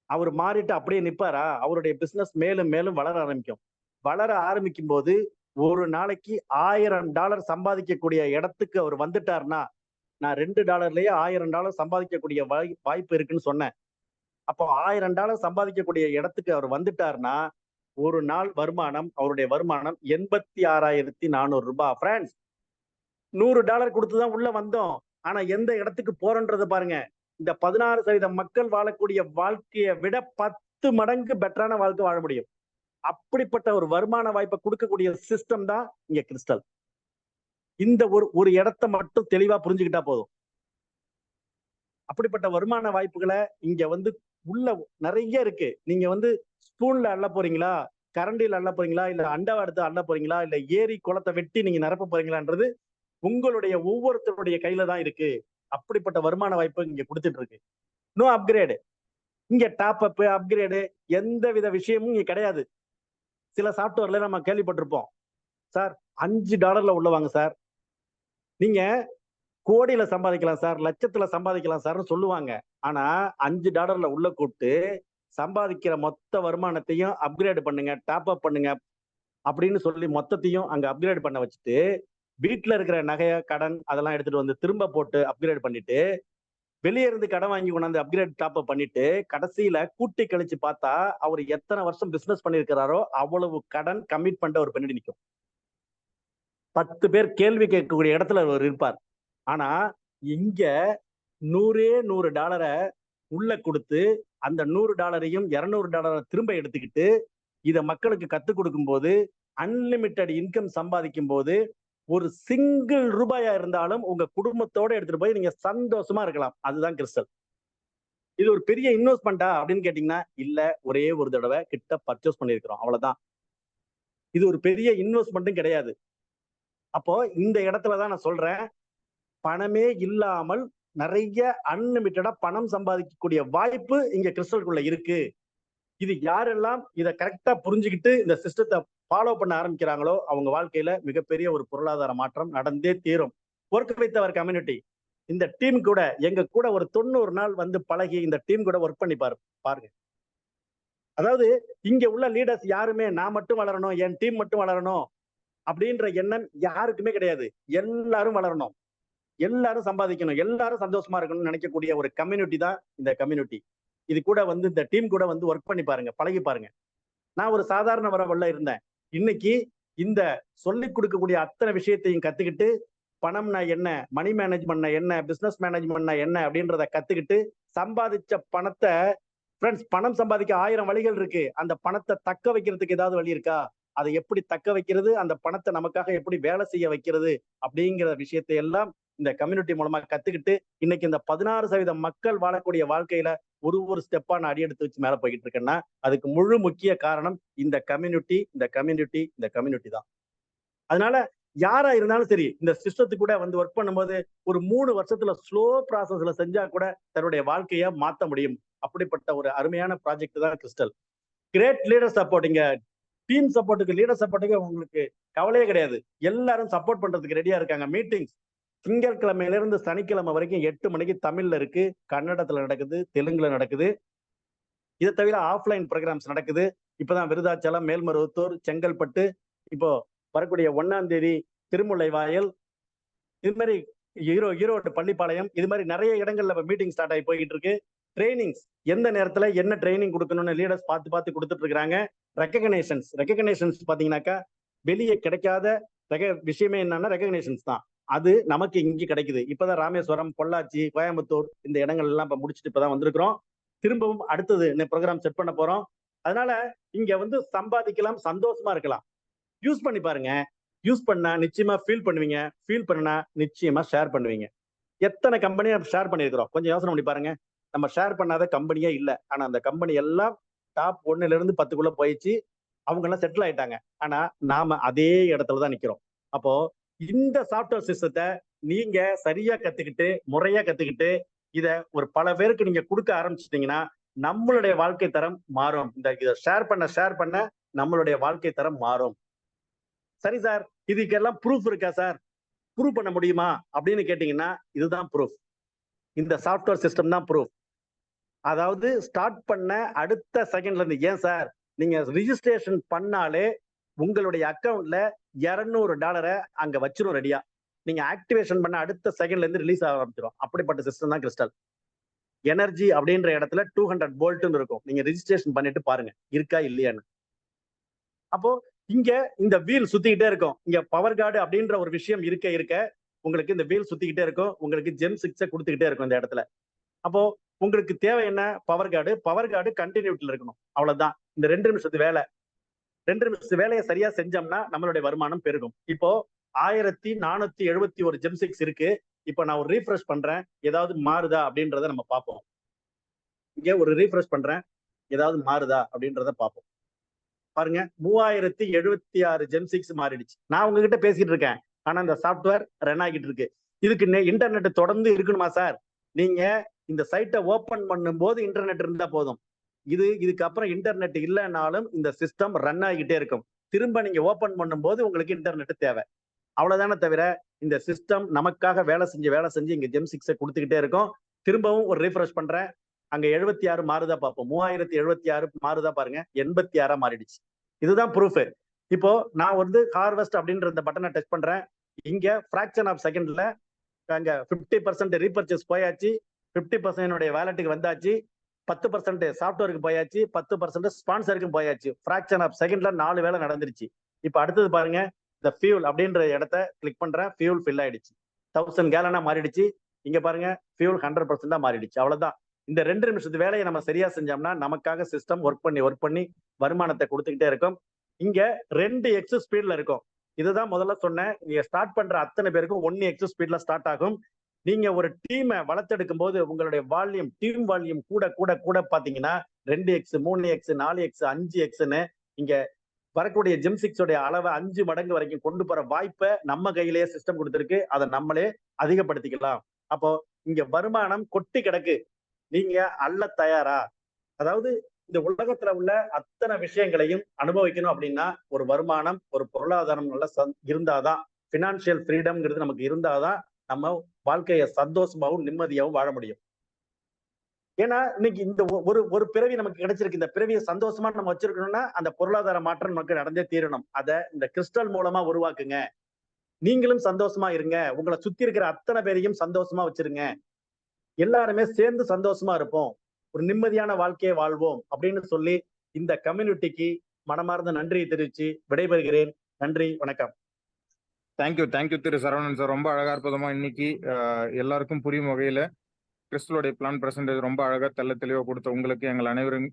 அவர் மாறிட்டு அப்படியே நிப்பாரா? அவருடைய பிசினஸ் மேலும் மேலும் வளர ஆரம்பிக்கும். வளர ஆரம்பிக்கும் போது ஒரு நாளைக்கு $1000 சம்பாதிக்கக்கூடிய இடத்துக்கு அவர் வந்துட்டாருன்னா, நான் $2லயே $1000 சம்பாதிக்கக்கூடிய வாய்ப்பு இருக்குன்னு சொன்னேன். அப்போ $1000 சம்பாதிக்கக்கூடிய இடத்துக்கு அவர் வந்துட்டாருன்னா ஒரு நாள் வருமானம், அவருடைய வருமானம் $86,400. ஃப்ரெண்ட்ஸ், $100 கொடுத்துதான் உள்ள வந்தோம். ஆனா எந்த இடத்துக்கு போறோன்றத பாருங்க. இந்த 16% மக்கள் வாழக்கூடிய வாழ்க்கையை விட 10 மடங்கு பெட்டரான வாழ்க்கை வாழ முடியும். அப்படிப்பட்ட ஒரு வருமான வாய்ப்பை கொடுக்கக்கூடிய சிஸ்டம் தான் இங்க கிறிஸ்டல். இந்த ஒரு இடத்தை மட்டும் தெளிவா புரிஞ்சுக்கிட்டா போதும். அப்படிப்பட்ட வருமான வாய்ப்புகளை இங்க உள்ள நிறைய இருக்கு. நீங்க ஸ்பூன்ல அள்ள போறீங்களா, கரண்டில அள்ள போறீங்களா, இல்ல அண்டாவை எடுத்து அள்ள போறீங்களா, இல்ல ஏரி குளத்தை வெட்டி நீங்க நிரப்ப போறீங்களான்றது உங்களுடைய ஒவ்வொருத்தருடைய கையில தான் இருக்கு. அப்படிப்பட்ட வருமான வாய்ப்பு இங்க கொடுத்துட்டு இருக்கு. No upgrade. இங்க டாப் அப், அப்கிரேடு எந்த வித விஷயமும் இங்க கிடையாது. சில சாஃப்ட்வேர்ல நம்ம கேள்விப்பட்டிருப்போம். சார் $5 உள்ள வாங்க சார், நீங்க கோடியில சம்பாதிக்கலாம் சார், லட்சத்துல சம்பாதிக்கலாம் சார்னு சொல்லுவாங்க. ஆனா $5 உள்ள கூப்பிட்டு சம்பாதிக்கிற மொத்த வருமானத்தையும் அப்கிரேட் பண்ணுங்க, டாப் அப் பண்ணுங்க அப்படின்னு சொல்லி மொத்தத்தையும் அங்க அப்கிரேட் பண்ண வச்சுட்டு வீட்டுல இருக்கிற நகைய கடன் அதெல்லாம் எடுத்துட்டு வந்து திரும்ப போட்டு அப்கிரேட் பண்ணிட்டு வெளியே இருந்து கடன் வாங்கி கொண்டாந்து அப்கிரேட் டாப் அப் பண்ணிட்டு கடைசியில கூட்டி கழிச்சு பார்த்தா அவர் எத்தனை வருஷம் பிசினஸ் பண்ணிருக்கிறாரோ அவ்வளவு கடன் கமிட்மெண்ட் அவர் பின்னாடி நிற்கும். 10 பேர் கேள்வி கேட்கக்கூடிய இடத்துல அவர் இருப்பார். ஆனா இங்க $100 உள்ள கொடுத்து அந்த $100யும் $200 திரும்ப எடுத்துக்கிட்டு இத மக்களுக்கு கத்துக் கொடுக்கும் போது அன்லிமிட்டெட் இன்கம் சம்பாதிக்கும் போது ஒரு சிங்கிள் ரூபாயா இருந்தாலும் உங்க குடும்பத்தோட எடுத்துட்டு போய் நீங்க சந்தோஷமா இருக்கலாம். அதுதான் கிறிஸ்டல். இது ஒரு பெரிய இன்வெஸ்ட்மெண்டா அப்படின்னு கேட்டீங்கன்னா இல்ல, ஒரே ஒரு தடவை கிட்ட பர்ச்சேஸ் பண்ணிருக்கிறோம், அவ்வளவுதான். இது ஒரு பெரிய இன்வெஸ்ட்மெண்ட்டும் கிடையாது. அப்போ இந்த இடத்துலதான் நான் சொல்றேன், பணமே இல்லாமல் நிறைய அன்லிமிட்டடா பணம் சம்பாதிக்கக்கூடிய வாய்ப்பு இங்க கிறிஸ்டலுக்குள்ள இருக்கு. இது யாரெல்லாம் இதை கரெக்டா புரிஞ்சுக்கிட்டு இந்த சிஸ்டத்தை ஃபாலோ பண்ண ஆரம்பிக்கிறாங்களோ அவங்க வாழ்க்கையில மிகப்பெரிய ஒரு பொருளாதார மாற்றம் நடந்தே தீரும். Work with our community. இந்த டீம் கூட எங்க கூட ஒரு 90 நாள் பழகி இந்த டீம் கூட ஒர்க் பண்ணி பாருங்க. அதாவது இங்க உள்ள லீடர்ஸ் யாருமே நான் மட்டும் வளரணும், என் டீம் மட்டும் வளரணும் அப்படின்ற எண்ணம் யாருக்குமே கிடையாது. எல்லாரும் வளரணும், எல்லாரும் சம்பாதிக்கணும், எல்லாரும் சந்தோஷமா இருக்கணும்னு நினைக்கக்கூடிய ஒரு கம்யூனிட்டி தான் இந்த கம்யூனிட்டி. இது கூட இந்த டீம் கூட ஒர்க் பண்ணி பாருங்க, பழகி பாருங்க. நான் ஒரு சாதாரண வரவுல இருந்தேன். இன்னைக்கு இந்த சொல்லிக் கொடுக்கக்கூடிய அத்தனை விஷயத்தையும் கத்துக்கிட்டு பணம்னா என்ன, மணி மேனேஜ்மெண்ட்னா என்ன, பிசினஸ் மேனேஜ்மெண்ட்னா என்ன அப்படின்றத கத்துக்கிட்டு சம்பாதிச்ச பணத்தை ஃப்ரெண்ட்ஸ், பணம் சம்பாதிக்க 1000 வழிகள் இருக்கு. அந்த பணத்தை தக்க வைக்கிறதுக்கு ஏதாவது வழி இருக்கா? அதை எப்படி தக்க வைக்கிறது, அந்த பணத்தை நமக்காக எப்படி வேலை செய்ய வைக்கிறது அப்படிங்கிற விஷயத்தை எல்லாம் இந்த கம்யூனிட்டி மூலமா கத்துக்கிட்டு இன்னைக்கு இந்த 16% மக்கள் வாழக்கூடிய வாழ்க்கையில ஒரு ஸ்டெப்பா நான் அடி எடுத்து வச்சு மேல போய்கிட்டு இருக்கேன்னா அதுக்கு முழு முக்கிய காரணம் இந்த கம்யூனிட்டி தான். அதனால யாரா இருந்தாலும் சரி இந்த சிஸ்டத்துக்கு கூட வந்து ஒர்க் பண்ணும்போது ஒரு 3 வருஷத்துல ஸ்லோ ப்ராசஸ்ல செஞ்சா கூட தன்னுடைய வாழ்க்கைய மாத்த முடியும். அப்படிப்பட்ட ஒரு அருமையான ப்ராஜெக்ட் தான் கிறிஸ்டல். Great leader support. இங்க டீம் சப்போர்ட்டுக்கு, லீடர் சப்போர்ட்டுக்கு உங்களுக்கு கவலையே கிடையாது. எல்லாரும் சப்போர்ட் பண்றதுக்கு ரெடியா இருக்காங்க. மீட்டிங்ஸ் திங்கட்கிழமையில இருந்து சனிக்கிழமை வரைக்கும் 8 மணிக்கு தமிழ்ல இருக்கு, கன்னடத்துல நடக்குது, தெலுங்குல நடக்குது. இதை தவிர ஆஃப்லைன் ப்ரோக்ராம்ஸ் நடக்குது. இப்பதான் விருதாச்சலம், மேல்மருவத்தூர், செங்கல்பட்டு, இப்போ வரக்கூடிய 1ஆம் தேதி திருமுல்லைவாயல், இது மாதிரி ஈரோடு பள்ளிப்பாளையம், இது மாதிரி நிறைய இடங்கள்ல மீட்டிங் ஸ்டார்ட் ஆகி போய்கிட்டு இருக்கு. ட்ரைனிங்ஸ் எந்த நேரத்துல என்ன ட்ரைனிங் கொடுக்கணும்னு லீடர்ஸ் பார்த்து கொடுத்துட்டு இருக்காங்க. ரெகக்னேஷன்ஸ் பாத்தீங்கன்னாக்கா வெளியே கிடைக்காத விஷயமே என்னன்னா ரெகக்னேஷன்ஸ் தான். அது நமக்கு இங்க கிடைக்குது. இப்பதான் ராமேஸ்வரம், பொள்ளாச்சி, கோயம்புத்தூர் இந்த இடங்கள் எல்லாம் இப்ப முடிச்சுட்டு இப்பதான் வந்திருக்கிறோம். திரும்பவும் அடுத்தது ப்ரோக்ராம் செட் பண்ண போறோம். அதனால இங்க வந்து சம்பாதிக்கலாம், சந்தோஷமா இருக்கலாம். யூஸ் பண்ணி பாருங்க. யூஸ் பண்ணா நிச்சயமா ஃபீல் பண்ணுவீங்க. ஃபீல் பண்ணா நிச்சயமா ஷேர் பண்ணுவீங்க. எத்தனை கம்பெனியை ஷேர் பண்ணியிருக்கிறோம் கொஞ்சம் யோசனை பண்ணி பாருங்க. நம்ம ஷேர் பண்ணாத கம்பெனியே இல்லை. ஆனா அந்த கம்பெனி எல்லாம் டாப் 1ல இருந்து 10க்குள்ள போயிடுச்சு. அவங்க எல்லாம் செட்டில் ஆயிட்டாங்க. ஆனா நாம அதே இடத்துலதான் நிக்கிறோம். அப்போ இந்த சாஃப்ட்வேர் சிஸ்டத்தை நீங்க சரியா கத்துக்கிட்டு, முறையா கத்துக்கிட்டு, இத ஒரு பல பேருக்கு நீங்க கொடுக்க ஆரம்பிச்சிட்டீங்கன்னா நம்மளுடைய வாழ்க்கை தரம் மாறும். இதை ஷேர் பண்ண நம்மளுடைய வாழ்க்கை தரம் மாறும். சரி சார், இதுக்கெல்லாம் ப்ரூஃப் இருக்கா சார்? ப்ரூவ் பண்ண முடியுமா அப்படின்னு கேட்டீங்கன்னா இதுதான் ப்ரூஃப். இந்த சாஃப்ட்வேர் சிஸ்டம் தான் ப்ரூஃப். அதாவது ஸ்டார்ட் பண்ண அடுத்த செகண்ட்ல இருந்து, ஏன் சார் நீங்க ரிஜிஸ்ட்ரேஷன் பண்ணாலே உங்களுடைய அக்கவுண்ட்ல $200 அங்க வச்சிரும் ரெடியா. நீங்க ஆக்டிவேஷன் பண்ண அடுத்த செகண்ட்ல இருந்து ரிலீஸ் ஆக ஆரம்பிச்சிடும். அப்படிப்பட்ட சிஸ்டம் தான் கிறிஸ்டல். எனர்ஜி அப்படின்ற இடத்துல 200 வோல்ட்னு இருக்கும். நீங்க ரிஜிஸ்ட்ரேஷன் பண்ணிட்டு பாருங்க இருக்கா இல்லையான்னு. அப்போ இங்க இந்த வீல் சுத்திக்கிட்டே இருக்கும். இங்க பவர் கார்டு அப்படின்ற ஒரு விஷயம் இருக்க உங்களுக்கு இந்த வீல் சுத்திக்கிட்டே இருக்கும். உங்களுக்கு ஜெம் 6 கொடுத்துக்கிட்டே இருக்கும் இந்த இடத்துல. அப்போ உங்களுக்கு தேவை என்ன? பவர் கார்டு கண்டினியூட்டில இருக்கணும். அவ்வளவுதான். இந்த 2 நிமிஷத்து வேலை. 2 நிமிஷத்து வேலையை சரியா செஞ்சோம்னா நம்மளுடைய வருமானம் பெருகும். இப்போ 1471 ஜெம் 6 இருக்கு. இப்போ நான் ஒரு ரீஃப்ரெஷ் பண்றேன். ஏதாவது மாறுதா அப்படின்றத நம்ம பார்ப்போம். இங்க ஒரு ரீஃப்ரெஷ் பண்றேன். ஏதாவது மாறுதா அப்படின்றத பார்ப்போம். பாருங்க, 3076 ஜெம் 6 மாறிடுச்சு. நான் உங்ககிட்ட பேசிட்டு இருக்கேன். ஆனா இந்த சாஃப்ட்வேர் ரன் ஆகிட்டு இருக்கு. இதுக்கு இன்டர்நெட் தொடர்ந்து இருக்கணுமா சார்? நீங்க இந்த சைட்டை ஓபன் பண்ணும் போது இன்டர்நெட் இருந்தா போதும். இதுக்கு அப்புறம் இன்டர்நெட் இல்லைனாலும் இந்த சிஸ்டம் ரன் ஆகிட்டே இருக்கும். திரும்ப நீங்க ஓபன் பண்ணும் போது உங்களுக்கு இன்டர்நெட் தேவை. அவ்வளவுதானே தவிர இந்த சிஸ்டம் நமக்காக வேலை செஞ்சு இங்க ஜெம் 6 கொடுத்துக்கிட்டே இருக்கும். திரும்பவும் ஒரு ரீஃப்ரெஷ் பண்றேன். அங்க 76 மாறுதா பார்ப்போம். 3076 மாறுதா பாருங்க. 86 மாறிடுச்சு. இதுதான் ப்ரூஃப். இப்போ நான் வந்து ஹார்வெஸ்ட் அப்படின்ற இந்த பட்டனை டச் பண்றேன். இங்க ஃபிராக்ஷன் ஆஃப் செகண்ட்ல அங்க 50% ரீபர்ச்சேஸ் போயாச்சு. 50% என்னுடைய வேலட்டுக்கு வந்தாச்சு. 10% சாஃப்ட்வேருக்கு போயாச்சு. 10% ஸ்பான்சருக்கு போயாச்சு. ஃபிராக்ஷன் ஆஃப் செகண்ட்ல 4 வேலை நடந்துருச்சு. இப்ப அடுத்தது பாருங்க, இந்த ஃபியூல் அப்படின்ற இடத்த கிளிக் பண்றேன். ஃபியூல் ஃபில் ஆயிடுச்சு. 1000 கேலனா மாறிடுச்சு. இங்க பாருங்க, ஃபியூல் 100% மாறிடுச்சு. அவ்வளவுதான். இந்த 2 நிமிஷத்து வேலையை நம்ம சரியா செஞ்சோம்னா நமக்காக சிஸ்டம் ஒர்க் பண்ணி வருமானத்தை கொடுத்துக்கிட்டே இருக்கும். இங்க 2x ஸ்பீட்ல இருக்கும். இதுதான் முதல்ல சொன்னேன். நீங்க ஸ்டார்ட் பண்ற அத்தனை பேருக்கும் 1x ஸ்பீட்ல ஸ்டார்ட் ஆகும். நீங்க ஒரு டீமை வளர்த்தெடுக்கும் போது உங்களுடைய டீம் வால்யூம் கூட பாத்தீங்கன்னா 2x, 3x, 4x, 5xன்னு இங்க வரக்கூடிய ஜெம் 6 உடைய அளவை 5 மடங்கு வரைக்கும் கொண்டு போற வாய்ப்பை நம்ம கையிலேயே சிஸ்டம் கொடுத்திருக்கு. அதை நம்மளே அதிகப்படுத்திக்கலாம். அப்போ இங்க வருமானம் கொட்டி கிடக்கு. நீங்க அள்ள தயாரா? அதாவது இந்த உலகத்துல உள்ள அத்தனை விஷயங்களையும் அனுபவிக்கணும் அப்படின்னா ஒரு வருமானம், ஒரு பொருளாதாரம் நல்லா இருந்தாதான், பினான்சியல் ஃப்ரீடம்ங்கிறது நமக்கு இருந்தாதான் நம்ம வாழ்க்கையை சந்தோஷமாவும் நிம்மதியாகவும் வாழ முடியும். ஏன்னா இன்னைக்கு இந்த ஒரு பிறவி நமக்கு கிடைச்சிருக்கு. இந்த பிறவியை சந்தோஷமா நம்ம வச்சிருக்கணும்னா அந்த பொருளாதார மாற்றம் நமக்கு நடந்தே தீரணும். அதை இந்த கிறிஸ்டல் மூலமா உருவாக்குங்க. நீங்களும் சந்தோஷமா இருங்க. உங்களை சுத்தி இருக்கிற அத்தனை பேரையும் சந்தோஷமா வச்சிருங்க. எல்லாருமே சேர்ந்து சந்தோஷமா இருப்போம். ஒரு நிம்மதியான வாழ்க்கையை வாழ்வோம் அப்படின்னு சொல்லி இந்த கம்யூனிட்டிக்கு மனமார்ந்த நன்றியை தெரிவிச்சு விடைபெறுகிறேன். நன்றி, வணக்கம். தேங்க்யூ திரு சரவணன் சார். ரொம்ப அழகா அற்புதமா இன்னைக்கு எல்லாருக்கும் புரியும் வகையில கிறிஸ்டலுடைய பிளான் பிரசன்டேஜ் ரொம்ப அழகா தெளிவா கொடுத்த உங்களுக்கு எங்கள் அனைவரும்